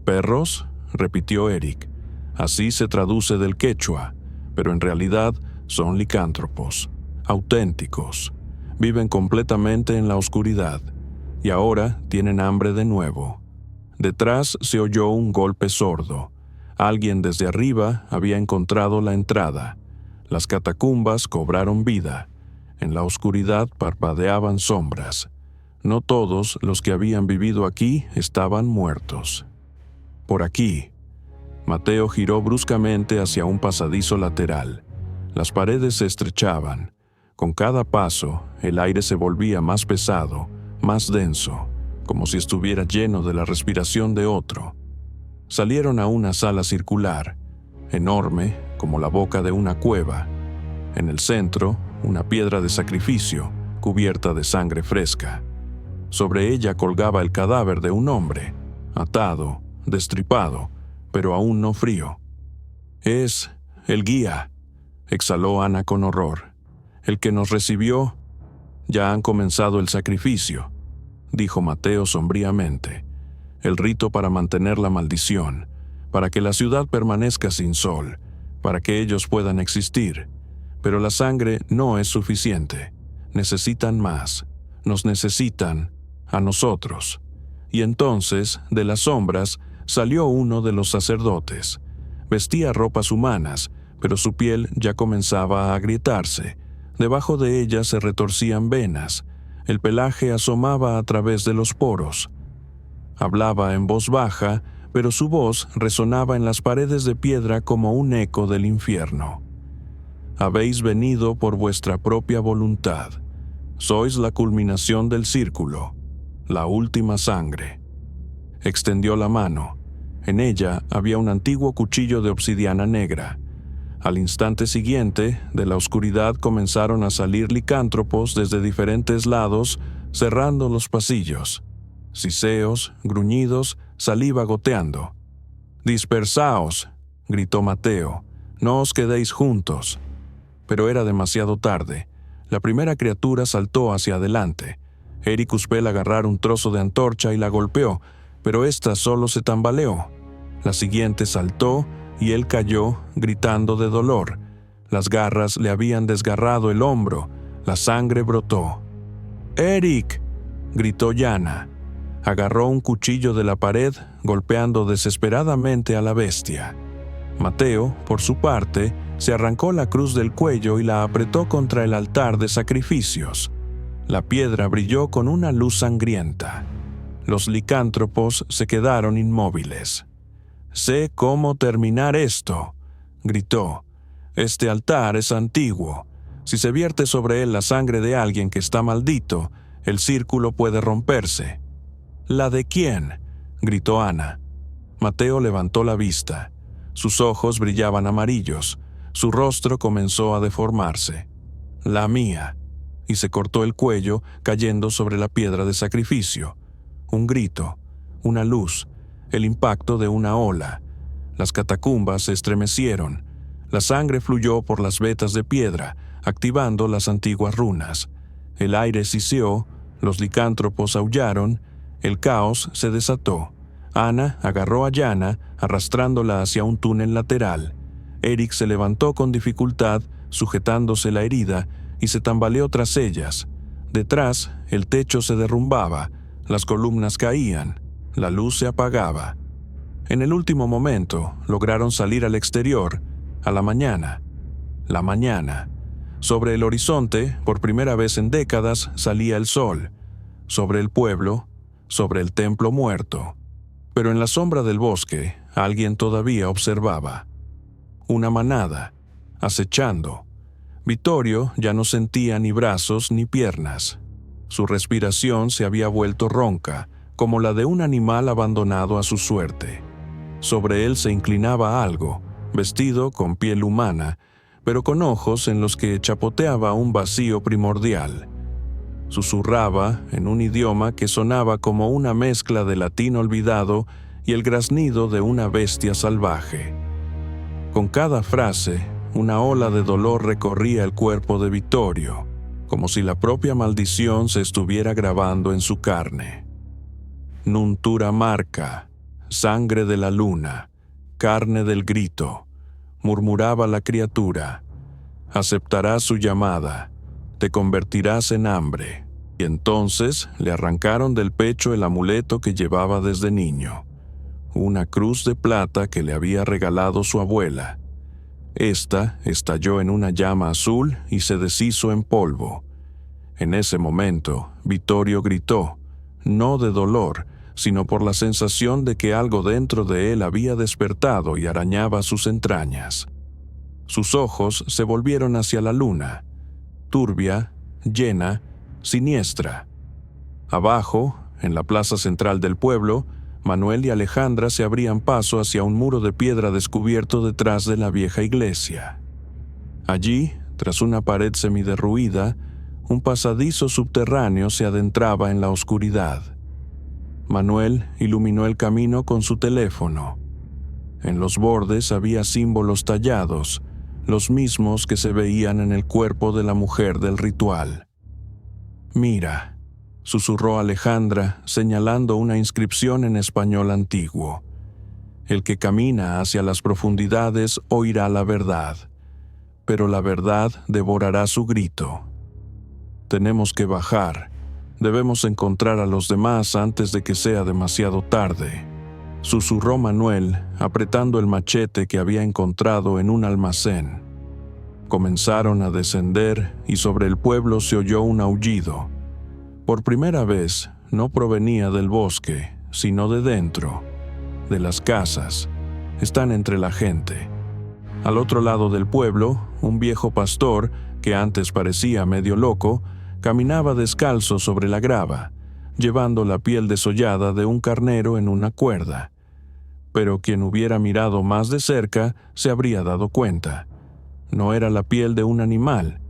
«¿Perros?», repitió Eric. «Así se traduce del quechua, pero en realidad son licántropos, auténticos. Viven completamente en la oscuridad, y ahora tienen hambre de nuevo». Detrás se oyó un golpe sordo. Alguien desde arriba había encontrado la entrada. Las catacumbas cobraron vida. En la oscuridad parpadeaban sombras. No todos los que habían vivido aquí estaban muertos. «Por aquí». Mateo giró bruscamente hacia un pasadizo lateral. Las paredes se estrechaban. Con cada paso, el aire se volvía más pesado, más denso, como si estuviera lleno de la respiración de otro. Salieron a una sala circular, enorme como la boca de una cueva. En el centro, una piedra de sacrificio, cubierta de sangre fresca. Sobre ella colgaba el cadáver de un hombre, atado, destripado, pero aún no frío. «Es el guía», exhaló Ana con horror. «El que nos recibió». «Ya han comenzado el sacrificio», dijo Mateo sombríamente. «El rito para mantener la maldición, para que la ciudad permanezca sin sol, para que ellos puedan existir. Pero la sangre no es suficiente. Necesitan más. Nos necesitan a nosotros». Y entonces, de las sombras, salió uno de los sacerdotes. Vestía ropas humanas, pero su piel ya comenzaba a agrietarse. Debajo de ella se retorcían venas. El pelaje asomaba a través de los poros. Hablaba en voz baja, pero su voz resonaba en las paredes de piedra como un eco del infierno. «Habéis venido por vuestra propia voluntad. Sois la culminación del círculo, la última sangre». Extendió la mano. En ella había un antiguo cuchillo de obsidiana negra. Al instante siguiente, de la oscuridad comenzaron a salir licántropos desde diferentes lados, cerrando los pasillos. Siseos, gruñidos, saliva goteando. «Dispersaos», gritó Mateo. «No os quedéis juntos». Pero era demasiado tarde. La primera criatura saltó hacia adelante. Eric Uspel agarrar un trozo de antorcha y la golpeó, pero ésta solo se tambaleó. La siguiente saltó y él cayó, gritando de dolor. Las garras le habían desgarrado el hombro, la sangre brotó. «¡Eric!», gritó Yana. Agarró un cuchillo de la pared, golpeando desesperadamente a la bestia. Mateo, por su parte, se arrancó la cruz del cuello y la apretó contra el altar de sacrificios. La piedra brilló con una luz sangrienta. Los licántropos se quedaron inmóviles. «Sé cómo terminar esto», gritó. «Este altar es antiguo. Si se vierte sobre él la sangre de alguien que está maldito, el círculo puede romperse». «¿La de quién?», gritó Ana. Mateo levantó la vista. Sus ojos brillaban amarillos. Su rostro comenzó a deformarse. «La mía», y se cortó el cuello cayendo sobre la piedra de sacrificio. Un grito, una luz, el impacto de una ola. Las catacumbas se estremecieron. La sangre fluyó por las vetas de piedra, activando las antiguas runas. El aire siseó, los licántropos aullaron, el caos se desató. Ana agarró a Yana, arrastrándola hacia un túnel lateral. Eric se levantó con dificultad, sujetándose la herida, y se tambaleó tras ellas. Detrás, el techo se derrumbaba, las columnas caían, la luz se apagaba. En el último momento, lograron salir al exterior, a la mañana. La mañana. Sobre el horizonte, por primera vez en décadas, salía el sol. Sobre el pueblo, sobre el templo muerto. Pero en la sombra del bosque, alguien todavía observaba. Una manada, acechando. Vittorio ya no sentía ni brazos ni piernas. Su respiración se había vuelto ronca, como la de un animal abandonado a su suerte. Sobre él se inclinaba algo, vestido con piel humana, pero con ojos en los que chapoteaba un vacío primordial. Susurraba en un idioma que sonaba como una mezcla de latín olvidado y el graznido de una bestia salvaje. Con cada frase, una ola de dolor recorría el cuerpo de Vittorio, como si la propia maldición se estuviera grabando en su carne. «Nuntura marca, sangre de la luna, carne del grito», murmuraba la criatura. «Aceptarás su llamada, te convertirás en hambre». Y entonces le arrancaron del pecho el amuleto que llevaba desde niño, una cruz de plata que le había regalado su abuela. Esta estalló en una llama azul y se deshizo en polvo. En ese momento, Vittorio gritó, no de dolor, sino por la sensación de que algo dentro de él había despertado y arañaba sus entrañas. Sus ojos se volvieron hacia la luna, turbia, llena, siniestra. Abajo, en la plaza central del pueblo, Manuel y Alejandra se abrían paso hacia un muro de piedra descubierto detrás de la vieja iglesia. Allí, tras una pared semiderruida, un pasadizo subterráneo se adentraba en la oscuridad. Manuel iluminó el camino con su teléfono. En los bordes había símbolos tallados, los mismos que se veían en el cuerpo de la mujer del ritual. «Mira», susurró Alejandra, señalando una inscripción en español antiguo. «El que camina hacia las profundidades oirá la verdad, pero la verdad devorará su grito. Tenemos que bajar. Debemos encontrar a los demás antes de que sea demasiado tarde», susurró Manuel, apretando el machete que había encontrado en un almacén. Comenzaron a descender y sobre el pueblo se oyó un aullido. Por primera vez, no provenía del bosque, sino de dentro, de las casas. Están entre la gente. Al otro lado del pueblo, un viejo pastor, que antes parecía medio loco, caminaba descalzo sobre la grava, llevando la piel desollada de un carnero en una cuerda. Pero quien hubiera mirado más de cerca se habría dado cuenta. No era la piel de un animal,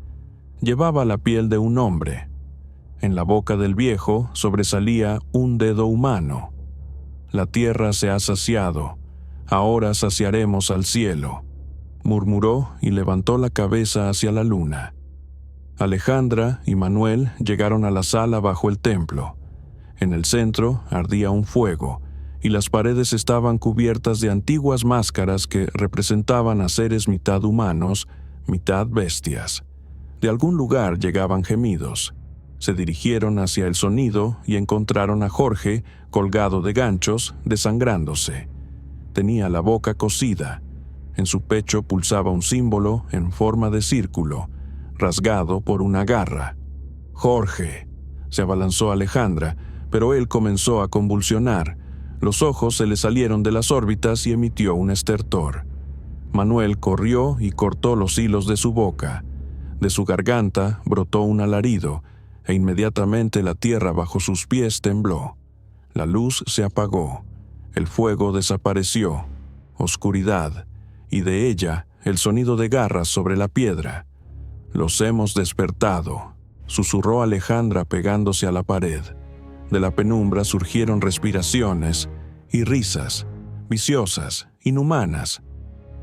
llevaba la piel de un hombre. En la boca del viejo sobresalía un dedo humano. «La tierra se ha saciado, ahora saciaremos al cielo», murmuró y levantó la cabeza hacia la luna. Alejandra y Manuel llegaron a la sala bajo el templo. En el centro ardía un fuego, y las paredes estaban cubiertas de antiguas máscaras que representaban a seres mitad humanos, mitad bestias. De algún lugar llegaban gemidos. Se dirigieron hacia el sonido y encontraron a Jorge, colgado de ganchos, desangrándose. Tenía la boca cosida. En su pecho pulsaba un símbolo en forma de círculo, rasgado por una garra. «¡Jorge!», se abalanzó Alejandra, pero él comenzó a convulsionar. Los ojos se le salieron de las órbitas y emitió un estertor. Manuel corrió y cortó los hilos de su boca. De su garganta brotó un alarido, e inmediatamente la tierra bajo sus pies tembló. La luz se apagó, el fuego desapareció, oscuridad, y de ella el sonido de garras sobre la piedra. «Los hemos despertado», susurró Alejandra pegándose a la pared. De la penumbra surgieron respiraciones y risas, viciosas, inhumanas.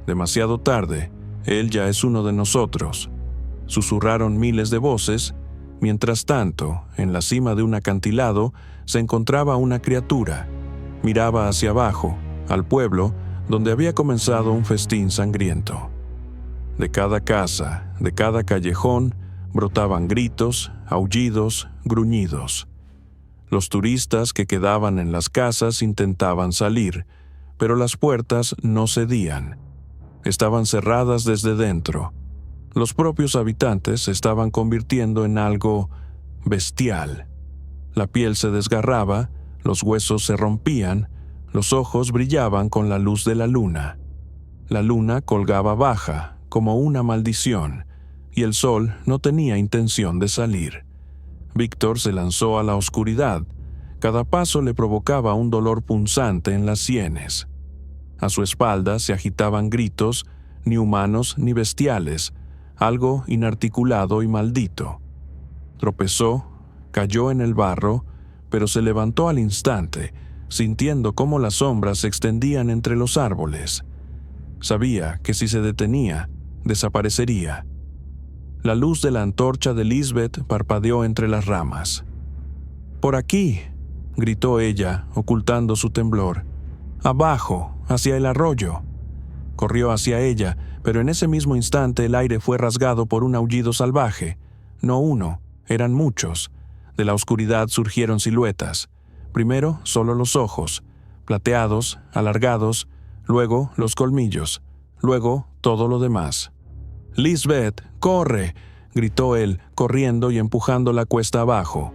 «Demasiado tarde, él ya es uno de nosotros», susurraron miles de voces. Mientras tanto, en la cima de un acantilado se encontraba una criatura. Miraba hacia abajo, al pueblo, donde había comenzado un festín sangriento. De cada casa, de cada callejón, brotaban gritos, aullidos, gruñidos. Los turistas que quedaban en las casas intentaban salir, pero las puertas no cedían. Estaban cerradas desde dentro. Los propios habitantes se estaban convirtiendo en algo bestial. La piel se desgarraba, los huesos se rompían, los ojos brillaban con la luz de la luna. La luna colgaba baja, como una maldición, y el sol no tenía intención de salir. Víctor se lanzó a la oscuridad. Cada paso le provocaba un dolor punzante en las sienes. A su espalda se agitaban gritos, ni humanos ni bestiales, algo inarticulado y maldito. Tropezó, cayó en el barro, pero se levantó al instante, sintiendo cómo las sombras se extendían entre los árboles. Sabía que si se detenía, desaparecería. La luz de la antorcha de Lisbeth parpadeó entre las ramas. «¡Por aquí!», gritó ella, ocultando su temblor. «¡Abajo, hacia el arroyo!». Corrió hacia ella, pero en ese mismo instante el aire fue rasgado por un aullido salvaje. No uno, eran muchos. De la oscuridad surgieron siluetas. Primero solo los ojos, plateados, alargados, luego los colmillos, luego todo lo demás. «¡Lisbeth, corre!», gritó él, corriendo y empujando la cuesta abajo.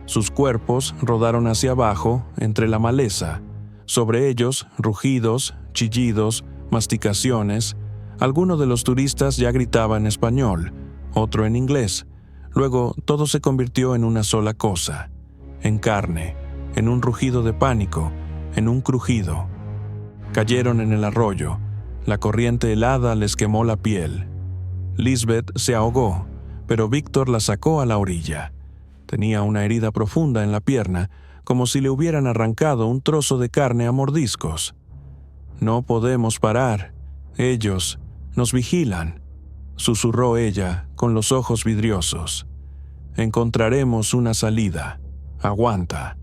Sus cuerpos rodaron hacia abajo, entre la maleza. Sobre ellos, rugidos, chillidos, masticaciones. Alguno de los turistas ya gritaba en español, otro en inglés. Luego todo se convirtió en una sola cosa, en carne, en un rugido de pánico, en un crujido. Cayeron en el arroyo. La corriente helada les quemó la piel. Lisbeth se ahogó, pero Víctor la sacó a la orilla. Tenía una herida profunda en la pierna, como si le hubieran arrancado un trozo de carne a mordiscos. «No podemos parar. Ellos nos vigilan», susurró ella con los ojos vidriosos. «Encontraremos una salida. Aguanta».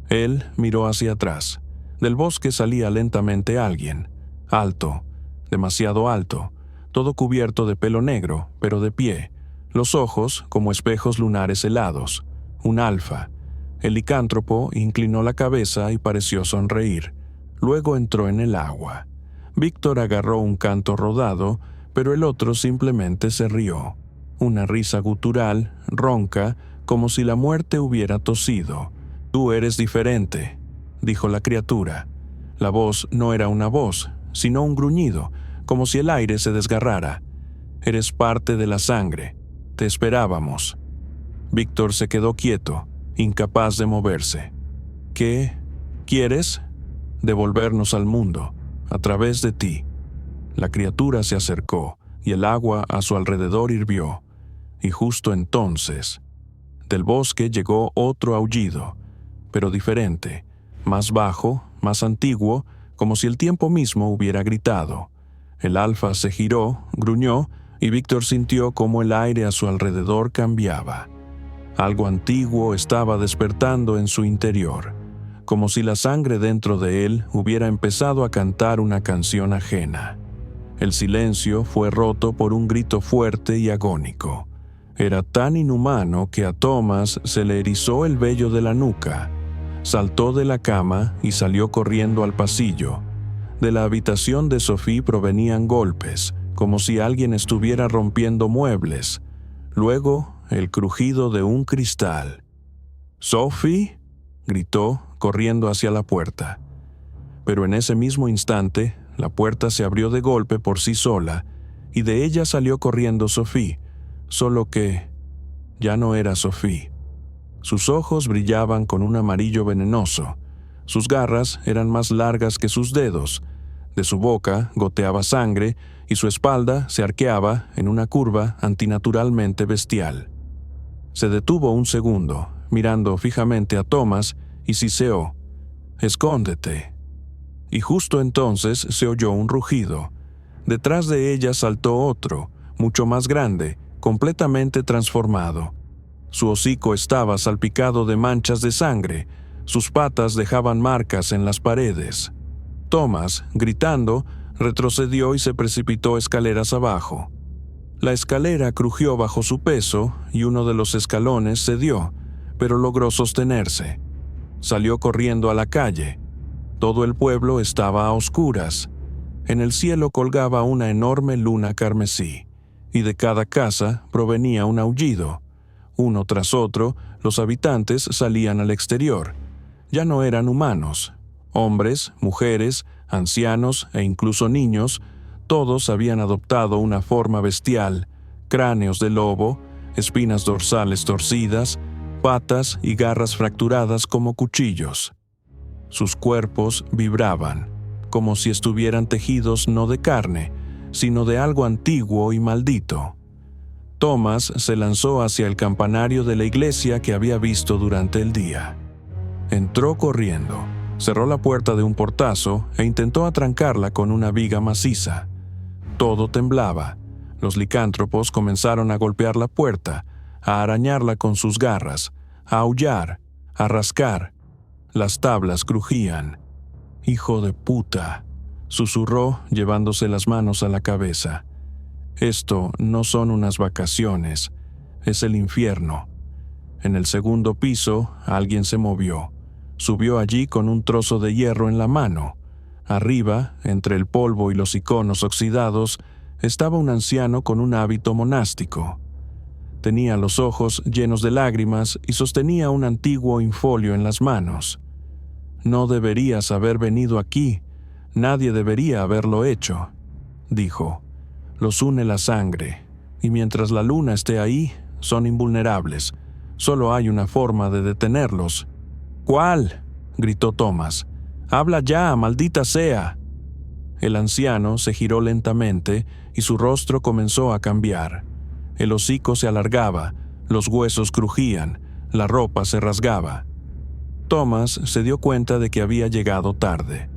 Él miró hacia atrás. Del bosque salía lentamente alguien, alto, demasiado alto, todo cubierto de pelo negro, pero de pie, los ojos como espejos lunares helados, un alfa. El licántropo inclinó la cabeza y pareció sonreír. Luego entró en el agua. Víctor agarró un canto rodado, pero el otro simplemente se rió. Una risa gutural, ronca, como si la muerte hubiera tosido. «Tú eres diferente», dijo la criatura. La voz no era una voz, sino un gruñido, como si el aire se desgarrara. «Eres parte de la sangre. Te esperábamos». Víctor se quedó quieto, incapaz de moverse. «¿Qué? ¿Quieres?» «Devolvernos al mundo, a través de ti». La criatura se acercó, y el agua a su alrededor hirvió. Y justo entonces, del bosque llegó otro aullido, pero diferente, más bajo, más antiguo, como si el tiempo mismo hubiera gritado. El alfa se giró, gruñó, y Víctor sintió cómo el aire a su alrededor cambiaba. Algo antiguo estaba despertando en su interior, como si la sangre dentro de él hubiera empezado a cantar una canción ajena. El silencio fue roto por un grito fuerte y agónico. Era tan inhumano que a Thomas se le erizó el vello de la nuca. Saltó de la cama y salió corriendo al pasillo. De la habitación de Sophie provenían golpes, como si alguien estuviera rompiendo muebles. Luego, el crujido de un cristal. «¡Sophie!», gritó, corriendo hacia la puerta. Pero en ese mismo instante, la puerta se abrió de golpe por sí sola, y de ella salió corriendo Sophie, solo que ya no era Sophie. Sus ojos brillaban con un amarillo venenoso. Sus garras eran más largas que sus dedos. De su boca goteaba sangre y su espalda se arqueaba en una curva antinaturalmente bestial. Se detuvo un segundo, mirando fijamente a Thomas, y siseó: «¡Escóndete!». Y justo entonces se oyó un rugido. Detrás de ella saltó otro, mucho más grande, completamente transformado. Su hocico estaba salpicado de manchas de sangre, sus patas dejaban marcas en las paredes. Thomas, gritando, retrocedió y se precipitó escaleras abajo. La escalera crujió bajo su peso y uno de los escalones cedió, pero logró sostenerse. Salió corriendo a la calle. Todo el pueblo estaba a oscuras. En el cielo colgaba una enorme luna carmesí, y de cada casa provenía un aullido. Uno tras otro, los habitantes salían al exterior. Ya no eran humanos. Hombres, mujeres, ancianos e incluso niños, todos habían adoptado una forma bestial: cráneos de lobo, espinas dorsales torcidas, patas y garras fracturadas como cuchillos. Sus cuerpos vibraban, como si estuvieran tejidos no de carne, sino de algo antiguo y maldito. Thomas se lanzó hacia el campanario de la iglesia que había visto durante el día. Entró corriendo, cerró la puerta de un portazo e intentó atrancarla con una viga maciza. Todo temblaba. Los licántropos comenzaron a golpear la puerta, a arañarla con sus garras, a aullar, a rascar. Las tablas crujían. «¡Hijo de puta!», susurró, llevándose las manos a la cabeza. «Esto no son unas vacaciones, es el infierno». En el segundo piso, alguien se movió. Subió allí con un trozo de hierro en la mano. Arriba, entre el polvo y los iconos oxidados, estaba un anciano con un hábito monástico. Tenía los ojos llenos de lágrimas y sostenía un antiguo infolio en las manos. «No deberías haber venido aquí. Nadie debería haberlo hecho», dijo. «Los une la sangre, y mientras la luna esté ahí, son invulnerables. Solo hay una forma de detenerlos». «¿Cuál?», gritó Thomas. «Habla ya, maldita sea». El anciano se giró lentamente y su rostro comenzó a cambiar. El hocico se alargaba, los huesos crujían, la ropa se rasgaba. Thomas se dio cuenta de que había llegado tarde.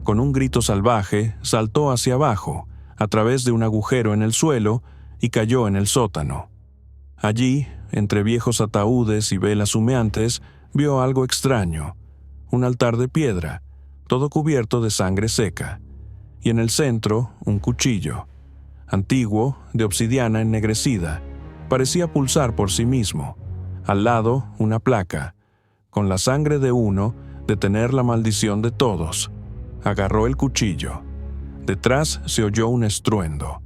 Con un grito salvaje, saltó hacia abajo, a través de un agujero en el suelo, y cayó en el sótano. Allí, entre viejos ataúdes y velas humeantes, vio algo extraño: un altar de piedra, todo cubierto de sangre seca, y en el centro un cuchillo. Antiguo, de obsidiana ennegrecida, parecía pulsar por sí mismo. Al lado, una placa: con la sangre de uno, detener la maldición de todos. Agarró el cuchillo. Detrás se oyó un estruendo.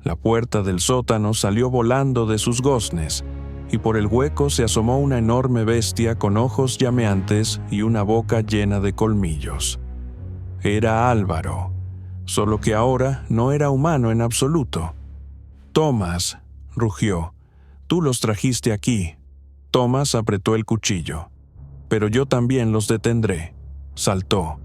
La puerta del sótano salió volando de sus goznes, y por el hueco se asomó una enorme bestia con ojos llameantes y una boca llena de colmillos. Era Álvaro, solo que ahora no era humano en absoluto. «Thomas», rugió, «tú los trajiste aquí». Thomas apretó el cuchillo. «Pero yo también los detendré». Saltó.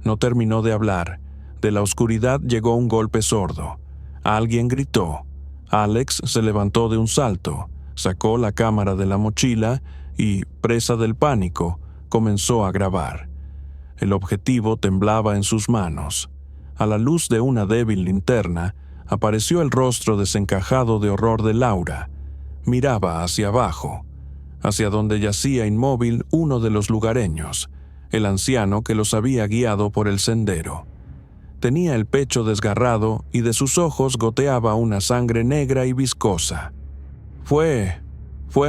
No terminó de hablar. De la oscuridad llegó un golpe sordo. Alguien gritó. Alex se levantó de un salto, sacó la cámara de la mochila y, presa del pánico, comenzó a grabar. El objetivo temblaba en sus manos. A la luz de una débil linterna, apareció el rostro desencajado de horror de Laura. Miraba hacia abajo, hacia donde yacía inmóvil uno de los lugareños, el anciano que los había guiado por el sendero. Tenía el pecho desgarrado y de sus ojos goteaba una sangre negra y viscosa. Fue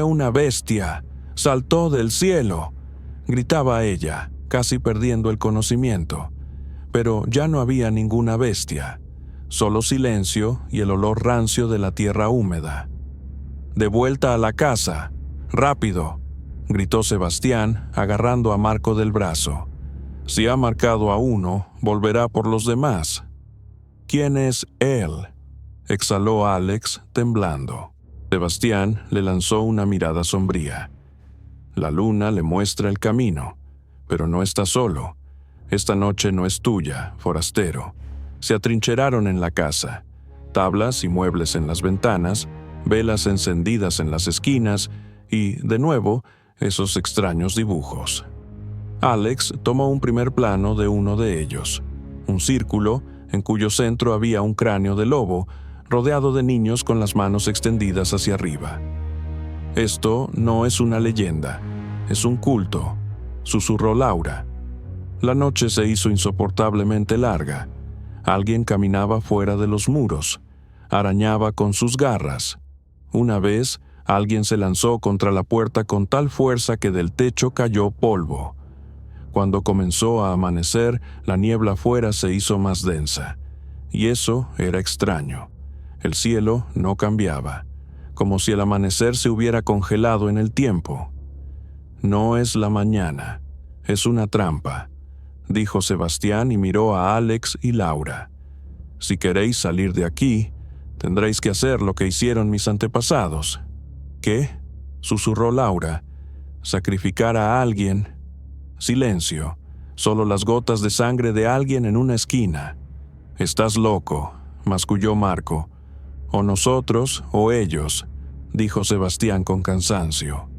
una bestia. Saltó del cielo, gritaba ella, casi perdiendo el conocimiento. Pero ya no había ninguna bestia, solo silencio y el olor rancio de la tierra húmeda. «De vuelta a la casa, rápido», gritó Sebastián, agarrando a Marco del brazo. «Si ha marcado a uno, volverá por los demás». «¿Quién es él?», exhaló Alex, temblando. Sebastián le lanzó una mirada sombría. «La luna le muestra el camino, pero no está solo. Esta noche no es tuya, forastero». Se atrincheraron en la casa, tablas y muebles en las ventanas, velas encendidas en las esquinas y, de nuevo, esos extraños dibujos. Alex tomó un primer plano de uno de ellos, un círculo en cuyo centro había un cráneo de lobo, rodeado de niños con las manos extendidas hacia arriba. «Esto no es una leyenda, es un culto», susurró Laura. La noche se hizo insoportablemente larga. Alguien caminaba fuera de los muros, arañaba con sus garras. Una vez, alguien se lanzó contra la puerta con tal fuerza que del techo cayó polvo. Cuando comenzó a amanecer, la niebla afuera se hizo más densa. Y eso era extraño. El cielo no cambiaba, como si el amanecer se hubiera congelado en el tiempo. «No es la mañana, es una trampa», dijo Sebastián y miró a Alex y Laura. «Si queréis salir de aquí, tendréis que hacer lo que hicieron mis antepasados». «¿Qué?», susurró Laura. «¿Sacrificar a alguien?» Silencio, solo las gotas de sangre de alguien en una esquina. «Estás loco», masculló Marco. «O nosotros o ellos», dijo Sebastián con cansancio.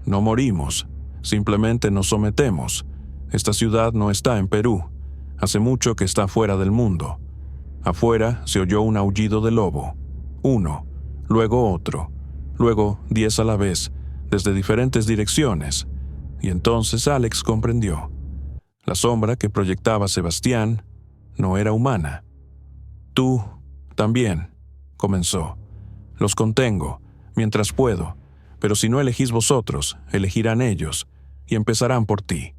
«No morimos, simplemente nos sometemos. Esta ciudad no está en Perú. Hace mucho que está fuera del mundo». Afuera se oyó un aullido de lobo. Uno, luego otro, luego 10 a la vez, desde diferentes direcciones. Y entonces Alex comprendió. La sombra que proyectaba Sebastián no era humana. «Tú también», comenzó. «Los contengo, mientras puedo, pero si no elegís vosotros, elegirán ellos, y empezarán por ti».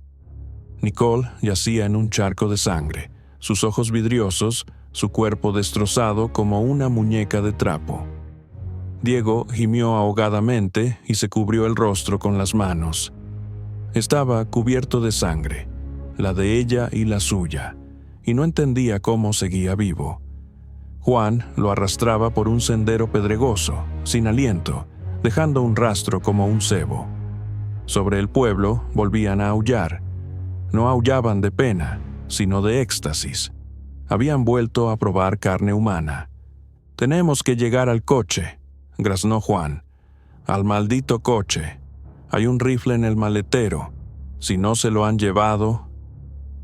Nicole yacía en un charco de sangre, sus ojos vidriosos, su cuerpo destrozado como una muñeca de trapo. Diego gimió ahogadamente y se cubrió el rostro con las manos. Estaba cubierto de sangre, la de ella y la suya, y no entendía cómo seguía vivo. Juan lo arrastraba por un sendero pedregoso, sin aliento, dejando un rastro como un cebo. Sobre el pueblo volvían a aullar. No aullaban de pena, sino de éxtasis. Habían vuelto a probar carne humana. «Tenemos que llegar al coche», graznó Juan. «Al maldito coche. Hay un rifle en el maletero. Si no se lo han llevado».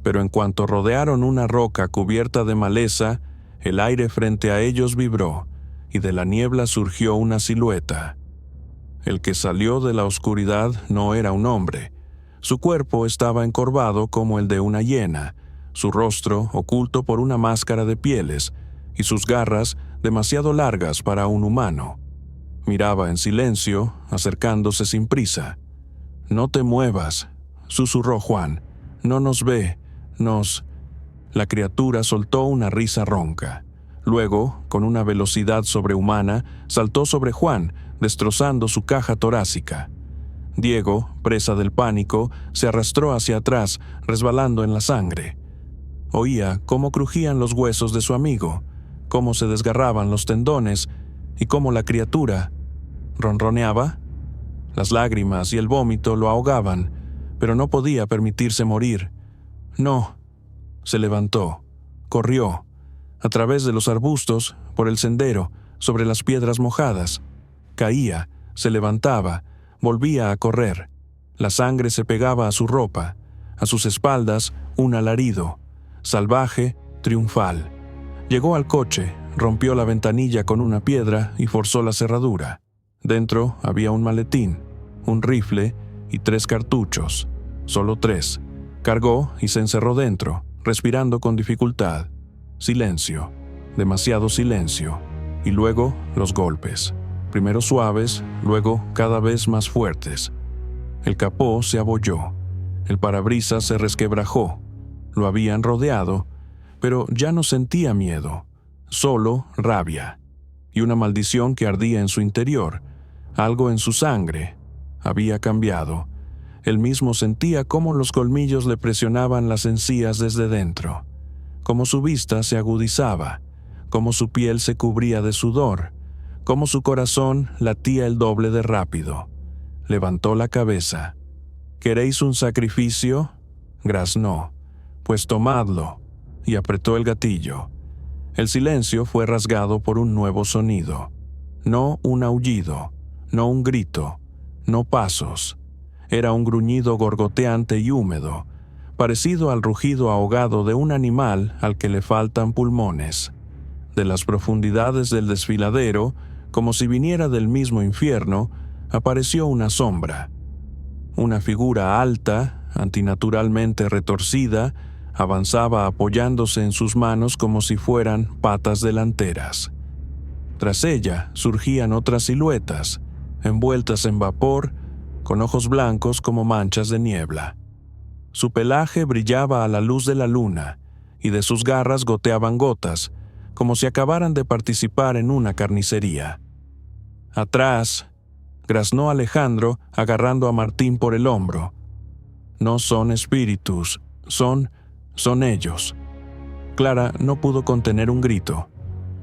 Pero en cuanto rodearon una roca cubierta de maleza, el aire frente a ellos vibró, y de la niebla surgió una silueta. El que salió de la oscuridad no era un hombre. Su cuerpo estaba encorvado como el de una hiena, su rostro oculto por una máscara de pieles, y sus garras demasiado largas para un humano. Miraba en silencio, acercándose sin prisa. «No te muevas», susurró Juan. «No nos ve, nos...». La criatura soltó una risa ronca. Luego, con una velocidad sobrehumana, saltó sobre Juan, destrozando su caja torácica. Diego, presa del pánico, se arrastró hacia atrás, resbalando en la sangre. Oía cómo crujían los huesos de su amigo, cómo se desgarraban los tendones y cómo la criatura ronroneaba. Las lágrimas y el vómito lo ahogaban, pero no podía permitirse morir. No. Se levantó, corrió, a través de los arbustos, por el sendero, sobre las piedras mojadas. Caía, se levantaba, volvía a correr. La sangre se pegaba a su ropa, a sus espaldas un alarido, salvaje, triunfal. Llegó al coche, rompió la ventanilla con una piedra y forzó la cerradura. Dentro había un maletín, un rifle y 3 cartuchos, solo 3. Cargó y se encerró dentro, respirando con dificultad. Silencio, demasiado silencio, y luego los golpes, primero suaves, luego cada vez más fuertes. El capó se abolló, el parabrisas se resquebrajó, lo habían rodeado, pero ya no sentía miedo, solo rabia, y una maldición que ardía en su interior, algo en su sangre. Había cambiado. Él mismo sentía cómo los colmillos le presionaban las encías desde dentro, cómo su vista se agudizaba, cómo su piel se cubría de sudor, cómo su corazón latía el doble de rápido. Levantó la cabeza. ¿Queréis un sacrificio? Graznó. Pues tomadlo. Y apretó el gatillo. El silencio fue rasgado por un nuevo sonido. No un aullido, no un grito, no pasos. Era un gruñido gorgoteante y húmedo, parecido al rugido ahogado de un animal al que le faltan pulmones. De las profundidades del desfiladero, como si viniera del mismo infierno, apareció una sombra. Una figura alta, antinaturalmente retorcida, avanzaba apoyándose en sus manos como si fueran patas delanteras. Tras ella surgían otras siluetas, envueltas en vapor, con ojos blancos como manchas de niebla. Su pelaje brillaba a la luz de la luna, y de sus garras goteaban gotas, como si acabaran de participar en una carnicería. «Atrás», graznó Alejandro, agarrando a Martín por el hombro. «No son espíritus, son ellos». Clara no pudo contener un grito.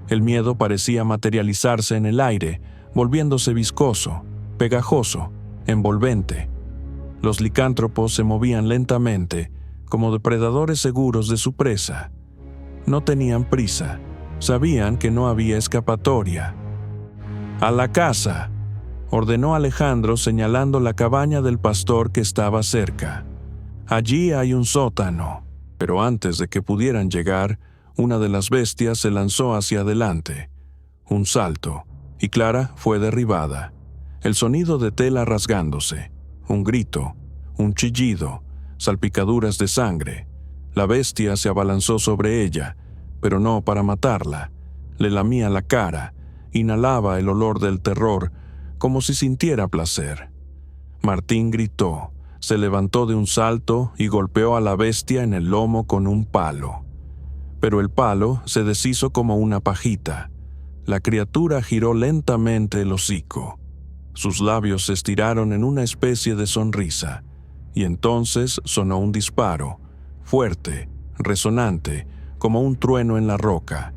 El miedo parecía materializarse en el aire, volviéndose viscoso, pegajoso, envolvente. Los licántropos se movían lentamente, como depredadores seguros de su presa. No tenían prisa, sabían que no había escapatoria. «¡A la casa!», ordenó Alejandro señalando la cabaña del pastor que estaba cerca. «Allí hay un sótano». Pero antes de que pudieran llegar, una de las bestias se lanzó hacia adelante. Un salto, y Clara fue derribada. El sonido de tela rasgándose, un grito, un chillido, salpicaduras de sangre. La bestia se abalanzó sobre ella, pero no para matarla. Le lamía la cara, inhalaba el olor del terror, como si sintiera placer. Martín gritó, se levantó de un salto y golpeó a la bestia en el lomo con un palo. Pero el palo se deshizo como una pajita. La criatura giró lentamente el hocico. Sus labios se estiraron en una especie de sonrisa, y entonces sonó un disparo, fuerte, resonante, como un trueno en la roca.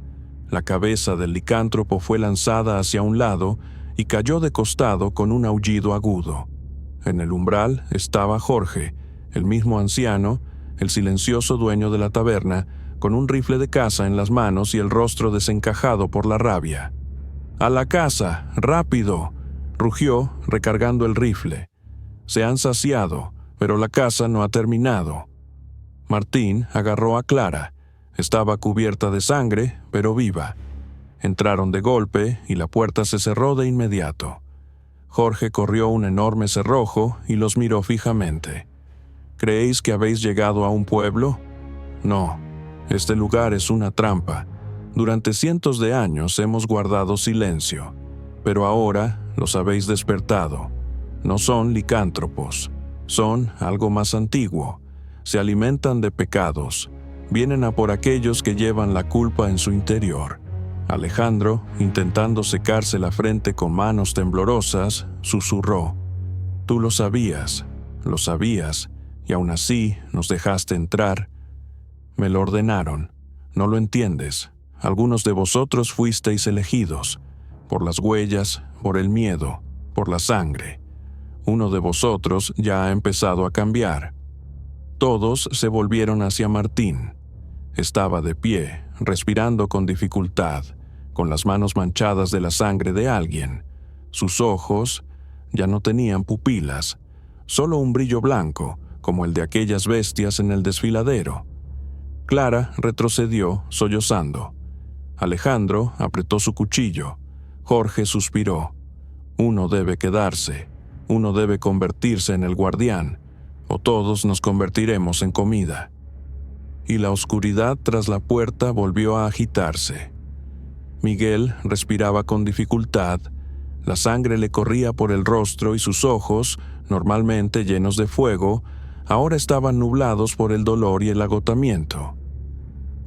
La cabeza del licántropo fue lanzada hacia un lado y cayó de costado con un aullido agudo. En el umbral estaba Jorge, el mismo anciano, el silencioso dueño de la taberna, con un rifle de caza en las manos y el rostro desencajado por la rabia. «¡A la casa! ¡Rápido!», rugió, recargando el rifle. «Se han saciado, pero la caza no ha terminado». Martín agarró a Clara. Estaba cubierta de sangre, pero viva. Entraron de golpe y la puerta se cerró de inmediato. Jorge corrió un enorme cerrojo y los miró fijamente. «¿Creéis que habéis llegado a un pueblo? No, este lugar es una trampa. Durante cientos de años hemos guardado silencio, pero ahora los habéis despertado. No son licántropos, son algo más antiguo. Se alimentan de pecados, vienen a por aquellos que llevan la culpa en su interior». Alejandro, intentando secarse la frente con manos temblorosas, susurró: «Tú lo sabías, y aún así nos dejaste entrar. Me lo ordenaron. No lo entiendes. Algunos de vosotros fuisteis elegidos, por las huellas, por el miedo, por la sangre. Uno de vosotros ya ha empezado a cambiar». Todos se volvieron hacia Martín. Estaba de pie, respirando con dificultad, con las manos manchadas de la sangre de alguien. Sus ojos ya no tenían pupilas, solo un brillo blanco, como el de aquellas bestias en el desfiladero. Clara retrocedió, sollozando. Alejandro apretó su cuchillo. Jorge suspiró. «Uno debe quedarse, uno debe convertirse en el guardián, o todos nos convertiremos en comida». y la oscuridad tras la puerta volvió a agitarse. Miguel respiraba con dificultad, la sangre le corría por el rostro y sus ojos, normalmente llenos de fuego, ahora estaban nublados por el dolor y el agotamiento.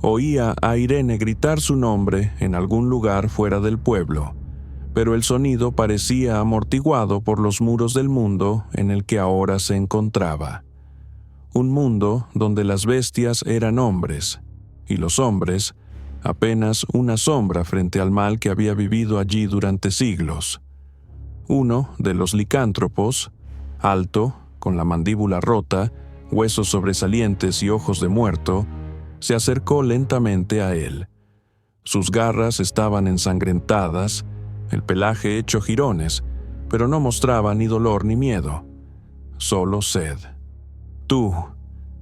Oía a Irene gritar su nombre en algún lugar fuera del pueblo, pero el sonido parecía amortiguado por los muros del mundo en el que ahora se encontraba. Un mundo donde las bestias eran hombres, y los hombres apenas una sombra frente al mal que había vivido allí durante siglos. Uno de los licántropos, alto, con la mandíbula rota, huesos sobresalientes y ojos de muerto, se acercó lentamente a él. Sus garras estaban ensangrentadas, el pelaje hecho jirones, pero no mostraba ni dolor ni miedo, solo sed. «Tú»,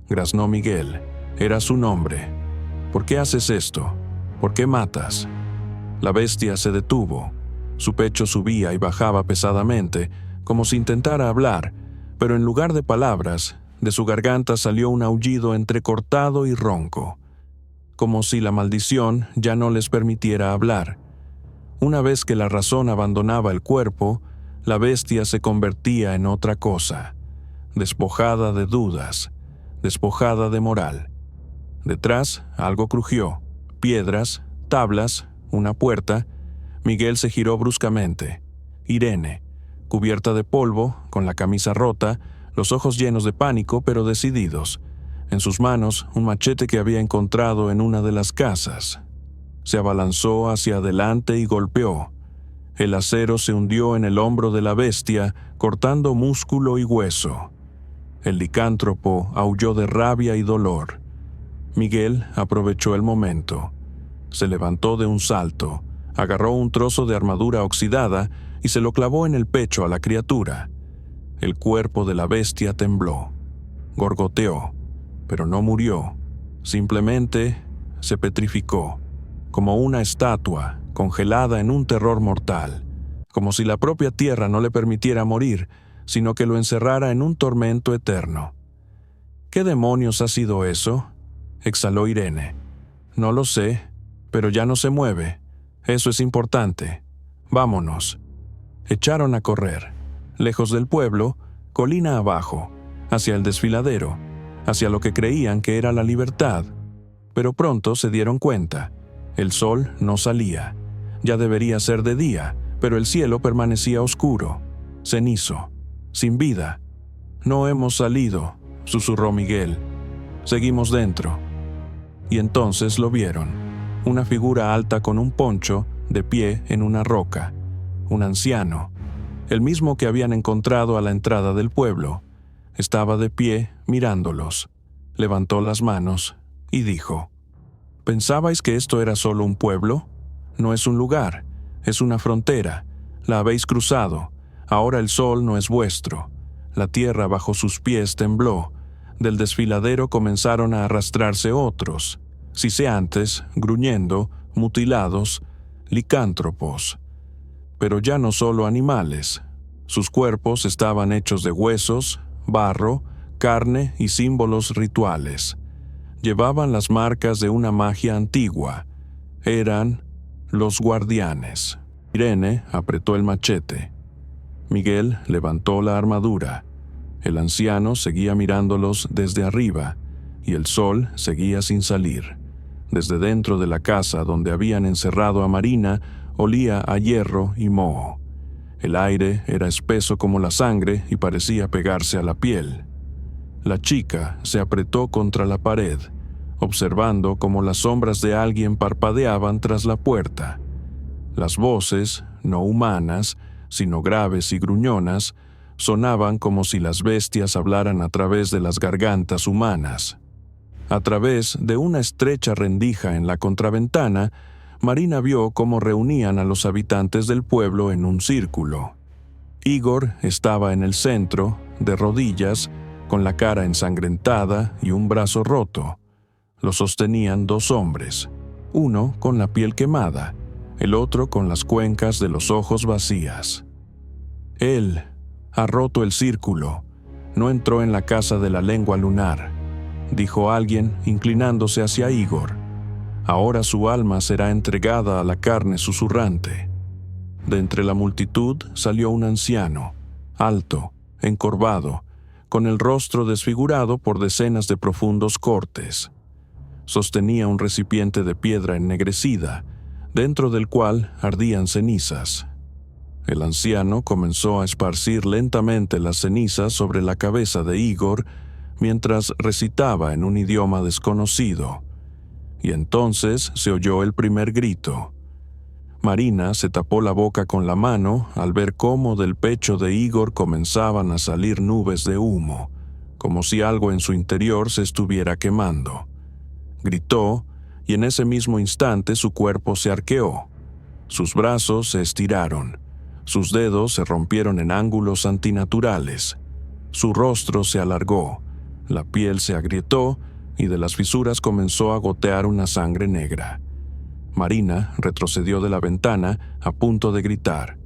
graznó Miguel, era su nombre. «¿Por qué haces esto? ¿Por qué matas?» La bestia se detuvo. Su pecho subía y bajaba pesadamente, como si intentara hablar, pero en lugar de palabras, de su garganta salió un aullido entrecortado y ronco, como si la maldición ya no les permitiera hablar. Una vez que la razón abandonaba el cuerpo, la bestia se convertía en otra cosa, despojada de dudas, despojada de moral. Detrás, algo crujió, piedras, tablas, una puerta. Miguel se giró bruscamente. Irene, cubierta de polvo, con la camisa rota, los ojos llenos de pánico pero decididos. En sus manos, un machete que había encontrado en una de las casas. Se abalanzó hacia adelante y golpeó. El acero se hundió en el hombro de la bestia, cortando músculo y hueso. El licántropo aulló de rabia y dolor. Miguel aprovechó el momento. Se levantó de un salto, agarró un trozo de armadura oxidada y se lo clavó en el pecho a la criatura. El cuerpo de la bestia tembló. Gorgoteó, pero no murió. Simplemente se petrificó, como una estatua congelada en un terror mortal, como si la propia tierra no le permitiera morir, sino que lo encerrara en un tormento eterno. «¿Qué demonios ha sido eso?», exhaló Irene. «No lo sé, pero ya no se mueve. Eso es importante. Vámonos». Echaron a correr, lejos del pueblo, colina abajo, hacia el desfiladero, hacia lo que creían que era la libertad. Pero pronto se dieron cuenta. El sol no salía. Ya debería ser de día, pero el cielo permanecía oscuro, cenizo, sin vida. «No hemos salido», susurró Miguel. «Seguimos dentro». Y entonces lo vieron. Una figura alta con un poncho, de pie en una roca. Un anciano, el mismo que habían encontrado a la entrada del pueblo. Estaba de pie mirándolos. Levantó las manos y dijo: «¿Pensabais que esto era solo un pueblo? No es un lugar, es una frontera. La habéis cruzado. Ahora el sol no es vuestro». La tierra bajo sus pies tembló. Del desfiladero comenzaron a arrastrarse otros, siseantes, gruñendo, mutilados, licántropos. Pero ya no solo animales. Sus cuerpos estaban hechos de huesos, barro, carne y símbolos rituales. Llevaban las marcas de una magia antigua. Eran los guardianes. Irene apretó el machete. Miguel levantó la armadura. El anciano seguía mirándolos desde arriba, y el sol seguía sin salir. Desde dentro de la casa donde habían encerrado a Marina, olía a hierro y moho. El aire era espeso como la sangre y parecía pegarse a la piel. La chica se apretó contra la pared, observando cómo las sombras de alguien parpadeaban tras la puerta. Las voces, no humanas, sino graves y gruñonas, sonaban como si las bestias hablaran a través de las gargantas humanas. A través de una estrecha rendija en la contraventana, Marina vio cómo reunían a los habitantes del pueblo en un círculo. Igor estaba en el centro, de rodillas, con la cara ensangrentada y un brazo roto. Lo sostenían dos hombres, uno con la piel quemada, el otro con las cuencas de los ojos vacías. Él ha roto el círculo, no entró en la casa de la lengua lunar. dijo alguien, inclinándose hacia Igor. Ahora su alma será entregada a la carne susurrante. De entre la multitud salió un anciano, alto, encorvado, con el rostro desfigurado por decenas de profundos cortes. Sostenía un recipiente de piedra ennegrecida, dentro del cual ardían cenizas. El anciano comenzó a esparcir lentamente las cenizas sobre la cabeza de Igor mientras recitaba en un idioma desconocido. Y entonces se oyó el primer grito. Marina se tapó la boca con la mano al ver cómo del pecho de Igor comenzaban a salir nubes de humo, como si algo en su interior se estuviera quemando. Gritó, y en ese mismo instante su cuerpo se arqueó. Sus brazos se estiraron, sus dedos se rompieron en ángulos antinaturales. Su rostro se alargó, la piel se agrietó y de las fisuras comenzó a gotear una sangre negra. Marina retrocedió de la ventana a punto de gritar.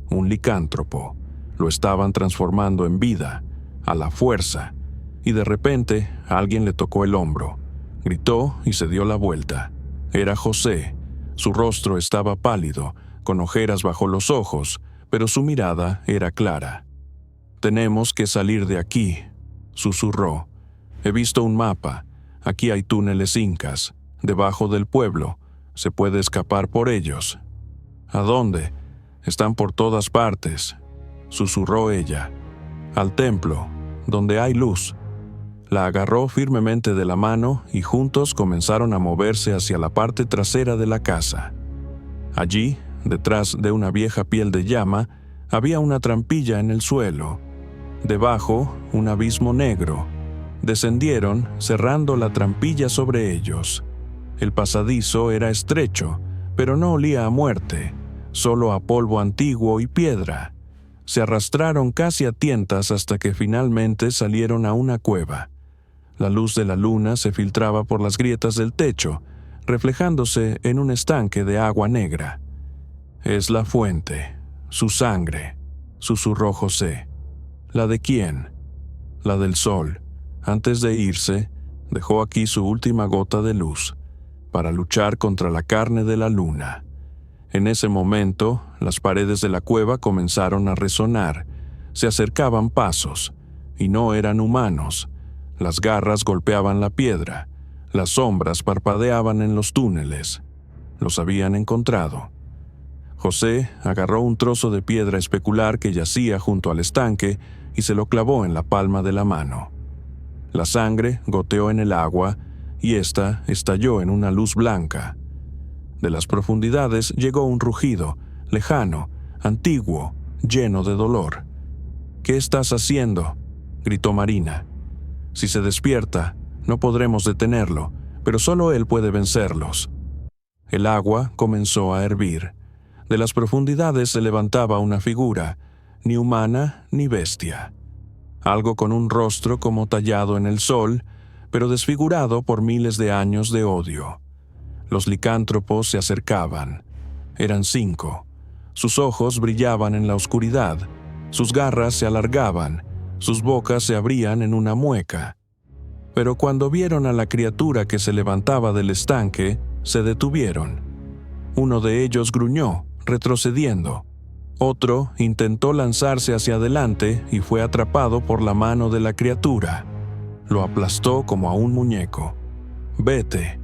Un licántropo. Lo estaban transformando en vida, a la fuerza, y de repente alguien le tocó el hombro. Gritó y se dio la vuelta. Era José. Su rostro estaba pálido, con ojeras bajo los ojos, pero su mirada era clara. «Tenemos que salir de aquí», susurró. «He visto un mapa. Aquí hay túneles incas, debajo del pueblo. Se puede escapar por ellos». «¿A dónde?» «Están por todas partes», susurró ella. «Al templo, donde hay luz». La agarró firmemente de la mano y juntos comenzaron a moverse hacia la parte trasera de la casa. Allí, detrás de una vieja piel de llama, había una trampilla en el suelo. Debajo, un abismo negro. Descendieron, cerrando la trampilla sobre ellos. El pasadizo era estrecho, pero no olía a muerte, solo a polvo antiguo y piedra. Se arrastraron casi a tientas hasta que finalmente salieron a una cueva. La luz de la luna se filtraba por las grietas del techo, reflejándose en un estanque de agua negra. «Es la fuente, su sangre», susurró José. «¿La de quién?» «La del sol. Antes de irse, dejó aquí su última gota de luz, para luchar contra la carne de la luna». En ese momento, las paredes de la cueva comenzaron a resonar. Se acercaban pasos, y no eran humanos. Las garras golpeaban la piedra. Las sombras parpadeaban en los túneles. Los habían encontrado. José agarró un trozo de piedra especular que yacía junto al estanque y se lo clavó en la palma de la mano. La sangre goteó en el agua y ésta estalló en una luz blanca. De las profundidades llegó un rugido, lejano, antiguo, lleno de dolor. «¿Qué estás haciendo?», gritó Marina. «Si se despierta, no podremos detenerlo, pero solo él puede vencerlos». El agua comenzó a hervir. De las profundidades se levantaba una figura, ni humana ni bestia. Algo con un rostro como tallado en el sol, pero desfigurado por miles de años de odio. Los licántropos se acercaban. Eran 5. Sus ojos brillaban en la oscuridad, sus garras se alargaban, sus bocas se abrían en una mueca. Pero cuando vieron a la criatura que se levantaba del estanque, se detuvieron. Uno de ellos gruñó, retrocediendo. Otro intentó lanzarse hacia adelante y fue atrapado por la mano de la criatura. Lo aplastó como a un muñeco. «Vete»,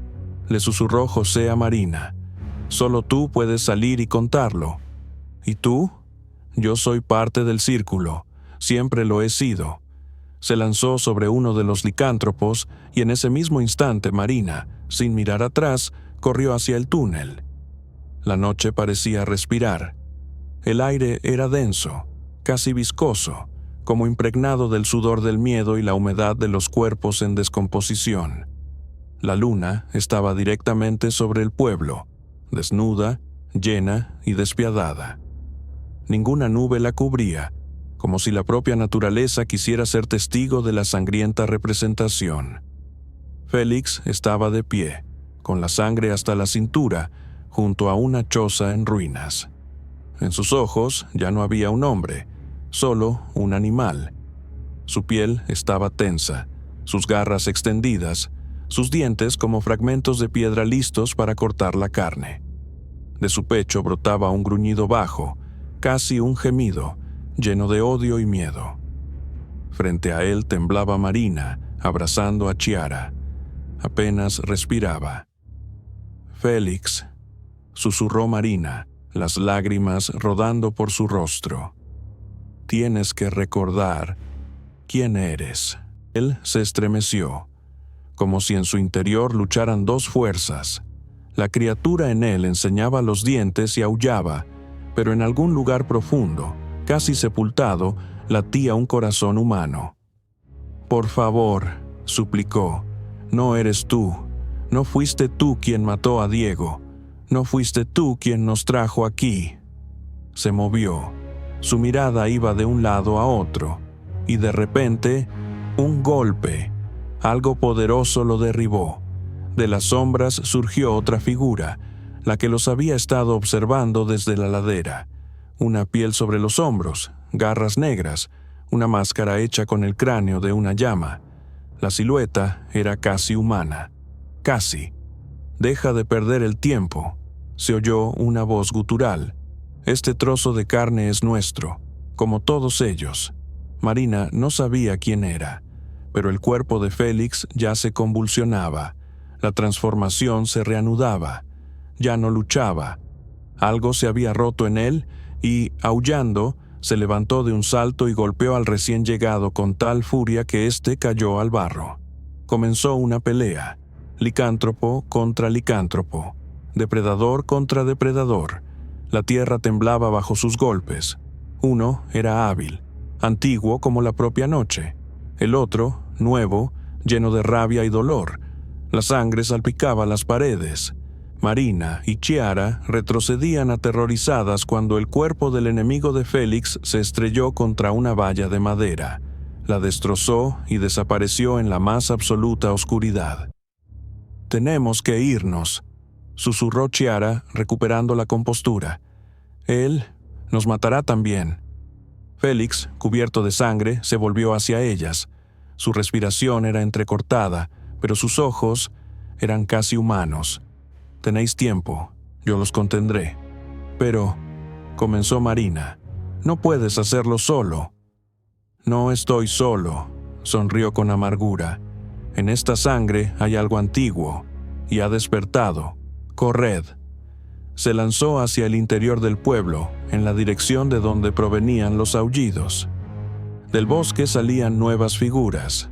le susurró José a Marina. «Solo tú puedes salir y contarlo». «¿Y tú?» «Yo soy parte del círculo. Siempre lo he sido». Se lanzó sobre uno de los licántropos y en ese mismo instante Marina, sin mirar atrás, corrió hacia el túnel. La noche parecía respirar. El aire era denso, casi viscoso, como impregnado del sudor del miedo y la humedad de los cuerpos en descomposición. La luna estaba directamente sobre el pueblo, desnuda, llena y despiadada. Ninguna nube la cubría, como si la propia naturaleza quisiera ser testigo de la sangrienta representación. Félix estaba de pie, con la sangre hasta la cintura, junto a una choza en ruinas. En sus ojos ya no había un hombre, solo un animal. Su piel estaba tensa, sus garras extendidas, sus dientes como fragmentos de piedra listos para cortar la carne. De su pecho brotaba un gruñido bajo, casi un gemido, lleno de odio y miedo. Frente a él temblaba Marina, abrazando a Chiara. Apenas respiraba. «Félix», susurró Marina, las lágrimas rodando por su rostro. «Tienes que recordar quién eres». Él se estremeció, como si en su interior lucharan dos fuerzas. La criatura en él enseñaba los dientes y aullaba, pero en algún lugar profundo, casi sepultado, latía un corazón humano. «Por favor», suplicó, «no eres tú, no fuiste tú quien mató a Diego, no fuiste tú quien nos trajo aquí». Se movió, su mirada iba de un lado a otro, y de repente, un golpe, algo poderoso lo derribó. De las sombras surgió otra figura, la que los había estado observando desde la ladera. Una piel sobre los hombros, garras negras, una máscara hecha con el cráneo de una llama. La silueta era casi humana. Casi. «Deja de perder el tiempo», se oyó una voz gutural. «Este trozo de carne es nuestro, como todos ellos». Marina no sabía quién era, pero el cuerpo de Félix ya se convulsionaba. La transformación se reanudaba. Ya no luchaba. Algo se había roto en él y, aullando, se levantó de un salto y golpeó al recién llegado con tal furia que éste cayó al barro. Comenzó una pelea. Licántropo contra licántropo. Depredador contra depredador. La tierra temblaba bajo sus golpes. Uno era hábil, antiguo como la propia noche. El otro, nuevo, lleno de rabia y dolor. La sangre salpicaba las paredes. Marina y Chiara retrocedían aterrorizadas cuando el cuerpo del enemigo de Félix se estrelló contra una valla de madera. La destrozó y desapareció en la más absoluta oscuridad. «Tenemos que irnos», susurró Chiara, recuperando la compostura. «Él nos matará también». Félix, cubierto de sangre, se volvió hacia ellas. Su respiración era entrecortada, pero sus ojos eran casi humanos. «Tenéis tiempo, yo los contendré». «Pero», comenzó Marina, «no puedes hacerlo solo». «No estoy solo», sonrió con amargura. «En esta sangre hay algo antiguo, y ha despertado. Corred». Se lanzó hacia el interior del pueblo, en la dirección de donde provenían los aullidos. Del bosque salían nuevas figuras.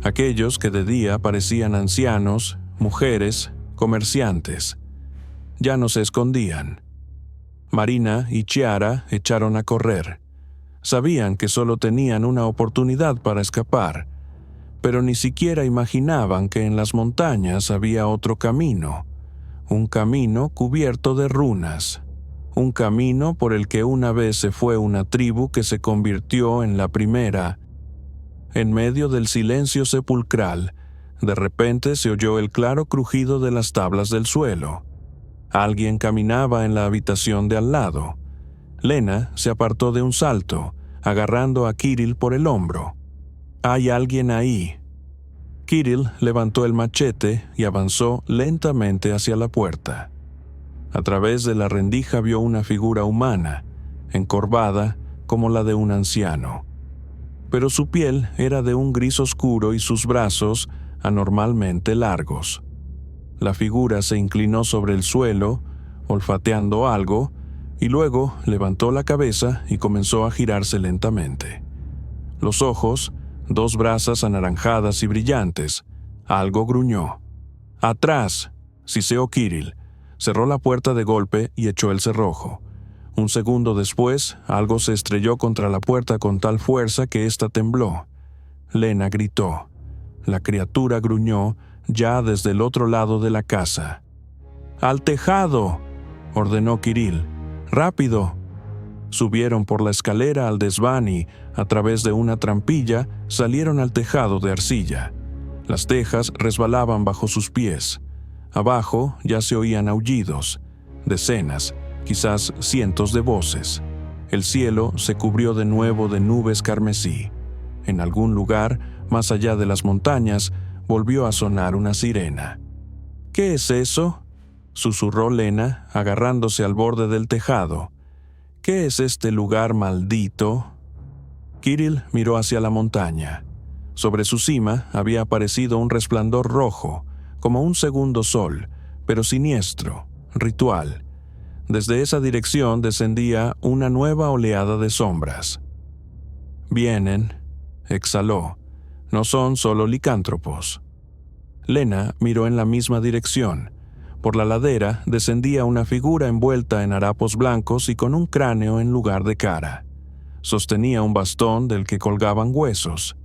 Aquellos que de día parecían ancianos, mujeres, comerciantes. Ya no se escondían. Marina y Chiara echaron a correr. Sabían que solo tenían una oportunidad para escapar, pero ni siquiera imaginaban que en las montañas había otro camino, un camino cubierto de runas, un camino por el que una vez se fue una tribu que se convirtió en la primera. En medio del silencio sepulcral, de repente se oyó el claro crujido de las tablas del suelo. Alguien caminaba en la habitación de al lado. Lena se apartó de un salto, agarrando a Kirill por el hombro. «Hay alguien ahí». Kirill levantó el machete y avanzó lentamente hacia la puerta. A través de la rendija vio una figura humana, encorvada como la de un anciano. Pero su piel era de un gris oscuro y sus brazos anormalmente largos. La figura se inclinó sobre el suelo, olfateando algo, y luego levantó la cabeza y comenzó a girarse lentamente. Los ojos, dos brasas anaranjadas y brillantes. Algo gruñó. «¡Atrás!», siseó Kirill. Cerró la puerta de golpe y echó el cerrojo. Un segundo después, algo se estrelló contra la puerta con tal fuerza que ésta tembló. Lena gritó. La criatura gruñó ya desde el otro lado de la casa. «¡Al tejado!», ordenó Kirill. «¡Rápido!». Subieron por la escalera al desván y, a través de una trampilla, salieron al tejado de arcilla. Las tejas resbalaban bajo sus pies. Abajo ya se oían aullidos, decenas, quizás cientos de voces. El cielo se cubrió de nuevo de nubes carmesí. En algún lugar, más allá de las montañas, volvió a sonar una sirena. «¿Qué es eso?», susurró Lena, agarrándose al borde del tejado. «¿Qué es este lugar maldito?». Kirill miró hacia la montaña. Sobre su cima había aparecido un resplandor rojo, como un segundo sol, pero siniestro, ritual. Desde esa dirección descendía una nueva oleada de sombras. «Vienen», exhaló. «No son solo licántropos». Lena miró en la misma dirección. Por la ladera descendía una figura envuelta en harapos blancos y con un cráneo en lugar de cara. Sostenía un bastón del que colgaban huesos.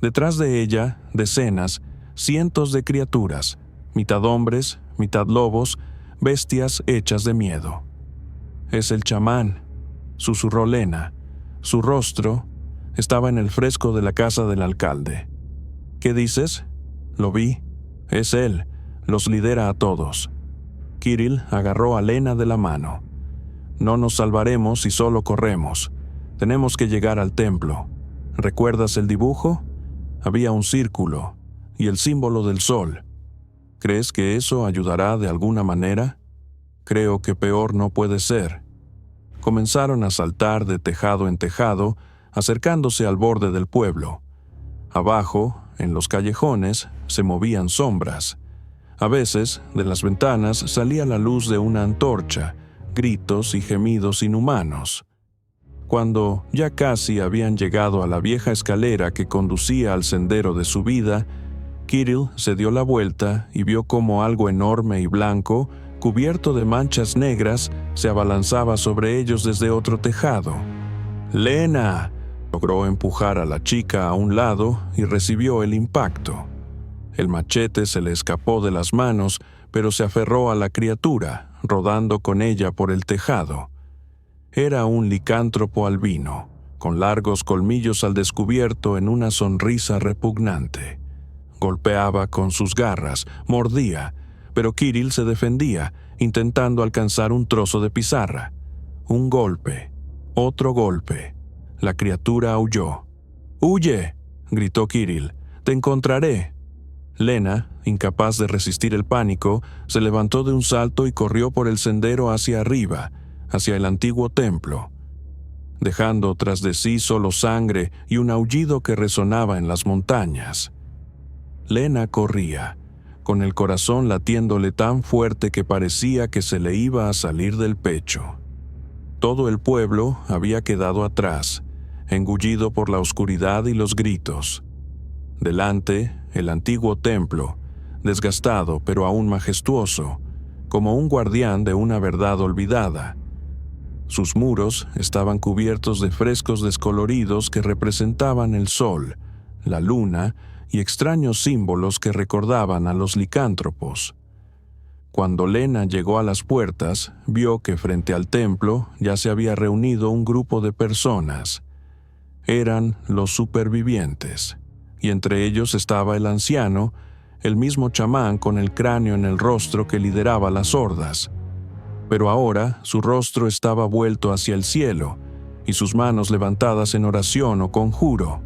Detrás de ella, decenas, cientos de criaturas, mitad hombres, mitad lobos, bestias hechas de miedo. «Es el chamán», susurró Lena. Su rostro estaba en el fresco de la casa del alcalde. «¿Qué dices?». «Lo vi. Es él. Los lidera a todos». Kirill agarró a Lena de la mano. «No nos salvaremos si solo corremos. Tenemos que llegar al templo. ¿Recuerdas el dibujo? Había un círculo y el símbolo del sol. ¿Crees que eso ayudará de alguna manera? Creo que peor no puede ser». Comenzaron a saltar de tejado en tejado, acercándose al borde del pueblo. Abajo, en los callejones, se movían sombras. A veces, de las ventanas salía la luz de una antorcha, gritos y gemidos inhumanos. Cuando ya casi habían llegado a la vieja escalera que conducía al sendero de su vida, Kirill se dio la vuelta y vio cómo algo enorme y blanco, cubierto de manchas negras, se abalanzaba sobre ellos desde otro tejado. «¡Lena!». Logró empujar a la chica a un lado y recibió el impacto. El machete se le escapó de las manos, pero se aferró a la criatura, rodando con ella por el tejado. Era un licántropo albino, con largos colmillos al descubierto en una sonrisa repugnante. Golpeaba con sus garras, mordía, pero Kirill se defendía, intentando alcanzar un trozo de pizarra. Un golpe, otro golpe. La criatura aulló. «¡Huye!», gritó Kirill. «¡Te encontraré!». Lena, incapaz de resistir el pánico, se levantó de un salto y corrió por el sendero hacia arriba, hacia el antiguo templo, dejando tras de sí solo sangre y un aullido que resonaba en las montañas. Lena corría, con el corazón latiéndole tan fuerte que parecía que se le iba a salir del pecho. Todo el pueblo había quedado atrás, engullido por la oscuridad y los gritos. Delante, el antiguo templo, desgastado pero aún majestuoso, como un guardián de una verdad olvidada. Sus muros estaban cubiertos de frescos descoloridos que representaban el sol, la luna y extraños símbolos que recordaban a los licántropos. Cuando Lena llegó a las puertas, vio que frente al templo ya se había reunido un grupo de personas. Eran los supervivientes, y entre ellos estaba el anciano, el mismo chamán con el cráneo en el rostro que lideraba las hordas. Pero ahora su rostro estaba vuelto hacia el cielo, y sus manos levantadas en oración o conjuro.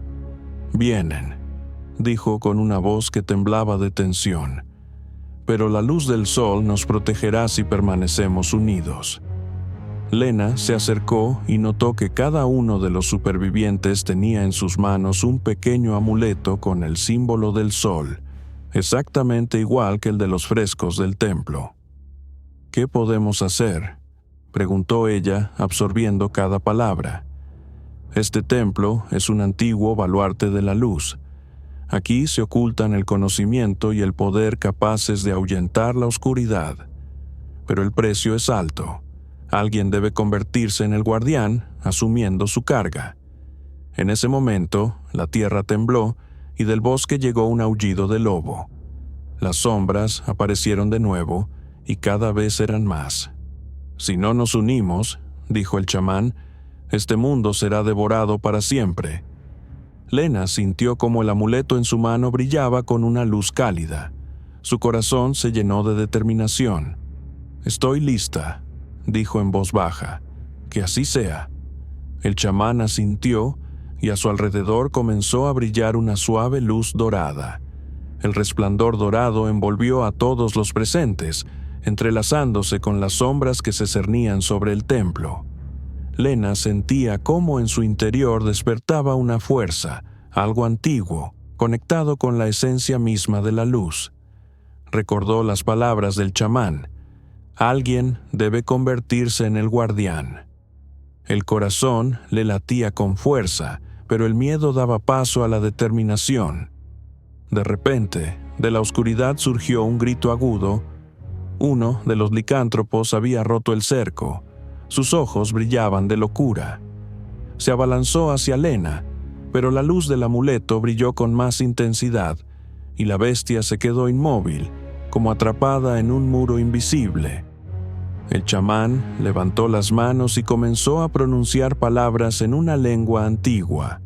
«Vienen», dijo con una voz que temblaba de tensión. «Pero la luz del sol nos protegerá si permanecemos unidos». Lena se acercó y notó que cada uno de los supervivientes tenía en sus manos un pequeño amuleto con el símbolo del sol, exactamente igual que el de los frescos del templo. «¿Qué podemos hacer?», preguntó ella, absorbiendo cada palabra. «Este templo es un antiguo baluarte de la luz. Aquí se ocultan el conocimiento y el poder capaces de ahuyentar la oscuridad. Pero el precio es alto. Alguien debe convertirse en el guardián, asumiendo su carga». En ese momento, la tierra tembló y del bosque llegó un aullido de lobo. Las sombras aparecieron de nuevo y cada vez eran más. «Si no nos unimos», dijo el chamán, «este mundo será devorado para siempre». Lena sintió como el amuleto en su mano brillaba con una luz cálida. Su corazón se llenó de determinación. «Estoy lista», dijo en voz baja. «Que así sea». El chamán asintió y a su alrededor comenzó a brillar una suave luz dorada. El resplandor dorado envolvió a todos los presentes, entrelazándose con las sombras que se cernían sobre el templo. Lena sentía cómo en su interior despertaba una fuerza, algo antiguo, conectado con la esencia misma de la luz. Recordó las palabras del chamán: alguien debe convertirse en el guardián. El corazón le latía con fuerza, pero el miedo daba paso a la determinación. De repente, de la oscuridad surgió un grito agudo. Uno de los licántropos había roto el cerco. Sus ojos brillaban de locura. Se abalanzó hacia Lena, pero la luz del amuleto brilló con más intensidad, y la bestia se quedó inmóvil, como atrapada en un muro invisible. El chamán levantó las manos y comenzó a pronunciar palabras en una lengua antigua.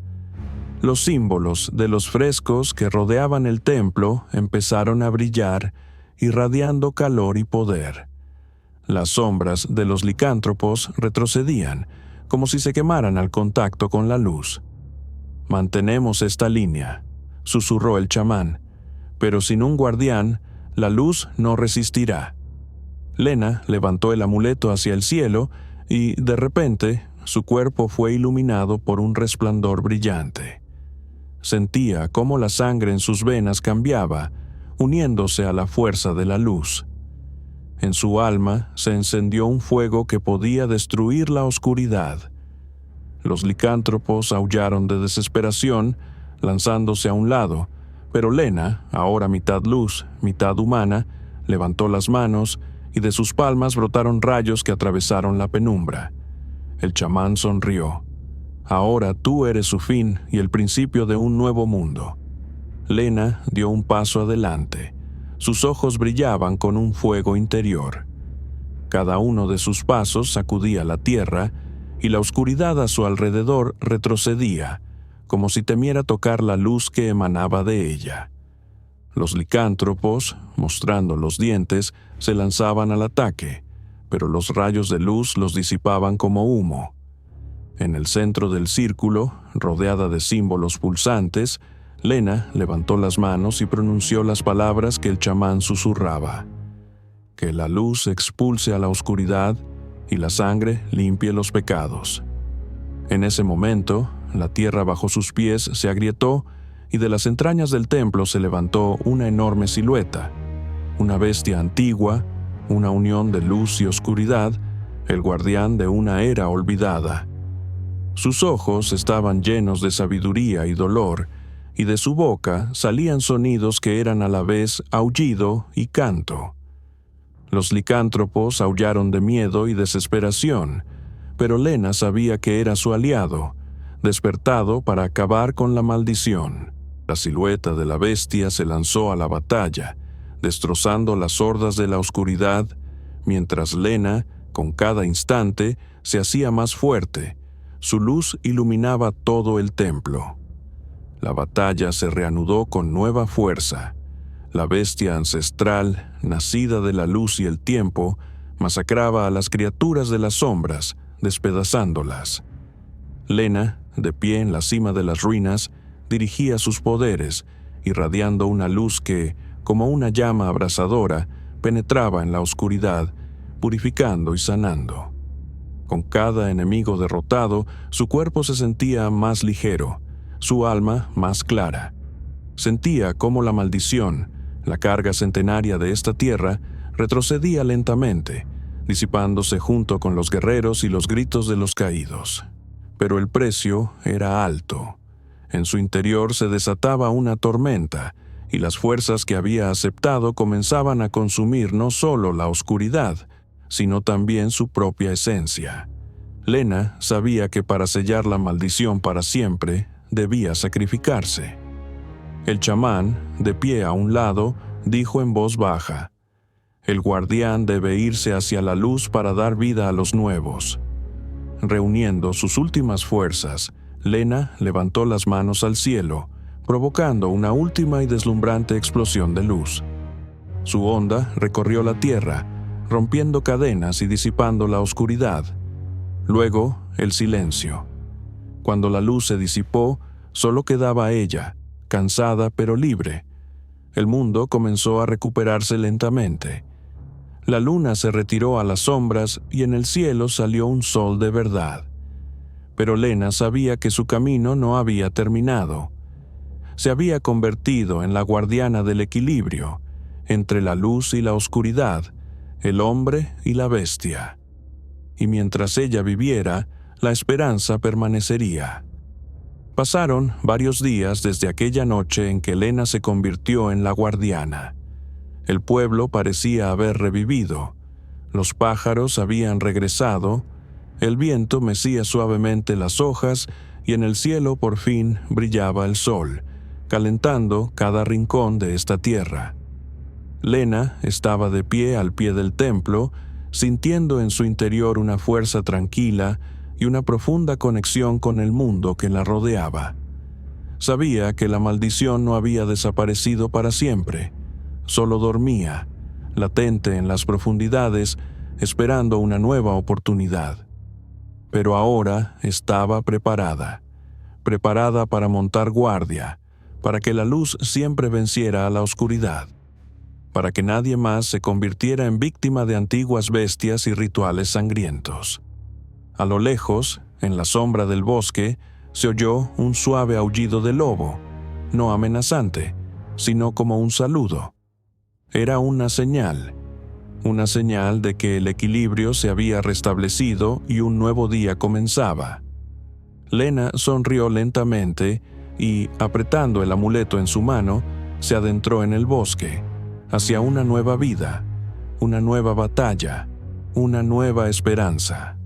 Los símbolos de los frescos que rodeaban el templo empezaron a brillar, irradiando calor y poder. Las sombras de los licántropos retrocedían, como si se quemaran al contacto con la luz. «Mantenemos esta línea», susurró el chamán, «pero sin un guardián, la luz no resistirá». Lena levantó el amuleto hacia el cielo y, de repente, su cuerpo fue iluminado por un resplandor brillante. Sentía cómo la sangre en sus venas cambiaba, uniéndose a la fuerza de la luz. En su alma se encendió un fuego que podía destruir la oscuridad. Los licántropos aullaron de desesperación, lanzándose a un lado, pero Lena, ahora mitad luz, mitad humana, levantó las manos y de sus palmas brotaron rayos que atravesaron la penumbra. El chamán sonrió. «Ahora tú eres su fin y el principio de un nuevo mundo». Lena dio un paso adelante. Sus ojos brillaban con un fuego interior. Cada uno de sus pasos sacudía la tierra y la oscuridad a su alrededor retrocedía, como si temiera tocar la luz que emanaba de ella. Los licántropos, mostrando los dientes, se lanzaban al ataque, pero los rayos de luz los disipaban como humo. En el centro del círculo, rodeada de símbolos pulsantes, Lena levantó las manos y pronunció las palabras que el chamán susurraba: «Que la luz expulse a la oscuridad y la sangre limpie los pecados». En ese momento, la tierra bajo sus pies se agrietó y de las entrañas del templo se levantó una enorme silueta, una bestia antigua, una unión de luz y oscuridad, el guardián de una era olvidada. Sus ojos estaban llenos de sabiduría y dolor, y de su boca salían sonidos que eran a la vez aullido y canto. Los licántropos aullaron de miedo y desesperación, pero Lena sabía que era su aliado, despertado para acabar con la maldición. La silueta de la bestia se lanzó a la batalla, destrozando las hordas de la oscuridad, mientras Lena, con cada instante, se hacía más fuerte. Su luz iluminaba todo el templo. La batalla se reanudó con nueva fuerza. La bestia ancestral, nacida de la luz y el tiempo, masacraba a las criaturas de las sombras, despedazándolas. Lena, de pie en la cima de las ruinas, dirigía sus poderes, irradiando una luz que, como una llama abrasadora, penetraba en la oscuridad, purificando y sanando. Con cada enemigo derrotado, su cuerpo se sentía más ligero, su alma más clara. Sentía cómo la maldición, la carga centenaria de esta tierra, retrocedía lentamente, disipándose junto con los guerreros y los gritos de los caídos. Pero el precio era alto. En su interior se desataba una tormenta, y las fuerzas que había aceptado comenzaban a consumir no solo la oscuridad, sino también su propia esencia. Lena sabía que para sellar la maldición para siempre, debía sacrificarse. El chamán, de pie a un lado, dijo en voz baja: «El guardián debe irse hacia la luz para dar vida a los nuevos». Reuniendo sus últimas fuerzas, Lena levantó las manos al cielo, provocando una última y deslumbrante explosión de luz. Su onda recorrió la tierra, rompiendo cadenas y disipando la oscuridad. Luego, el silencio. Cuando la luz se disipó, solo quedaba ella, cansada pero libre. El mundo comenzó a recuperarse lentamente. La luna se retiró a las sombras y en el cielo salió un sol de verdad. Pero Lena sabía que su camino no había terminado. Se había convertido en la guardiana del equilibrio, entre la luz y la oscuridad, el hombre y la bestia. Y mientras ella viviera, la esperanza permanecería. Pasaron varios días desde aquella noche en que Lena se convirtió en la guardiana. El pueblo parecía haber revivido. Los pájaros habían regresado, el viento mecía suavemente las hojas y en el cielo por fin brillaba el sol, calentando cada rincón de esta tierra. Lena estaba de pie al pie del templo, sintiendo en su interior una fuerza tranquila y una profunda conexión con el mundo que la rodeaba. Sabía que la maldición no había desaparecido para siempre, solo dormía, latente en las profundidades, esperando una nueva oportunidad. Pero ahora estaba preparada para montar guardia, para que la luz siempre venciera a la oscuridad, para que nadie más se convirtiera en víctima de antiguas bestias y rituales sangrientos. A lo lejos, en la sombra del bosque, se oyó un suave aullido de lobo, no amenazante, sino como un saludo. Era una señal de que el equilibrio se había restablecido y un nuevo día comenzaba. Lena sonrió lentamente y, apretando el amuleto en su mano, se adentró en el bosque, hacia una nueva vida, una nueva batalla, una nueva esperanza.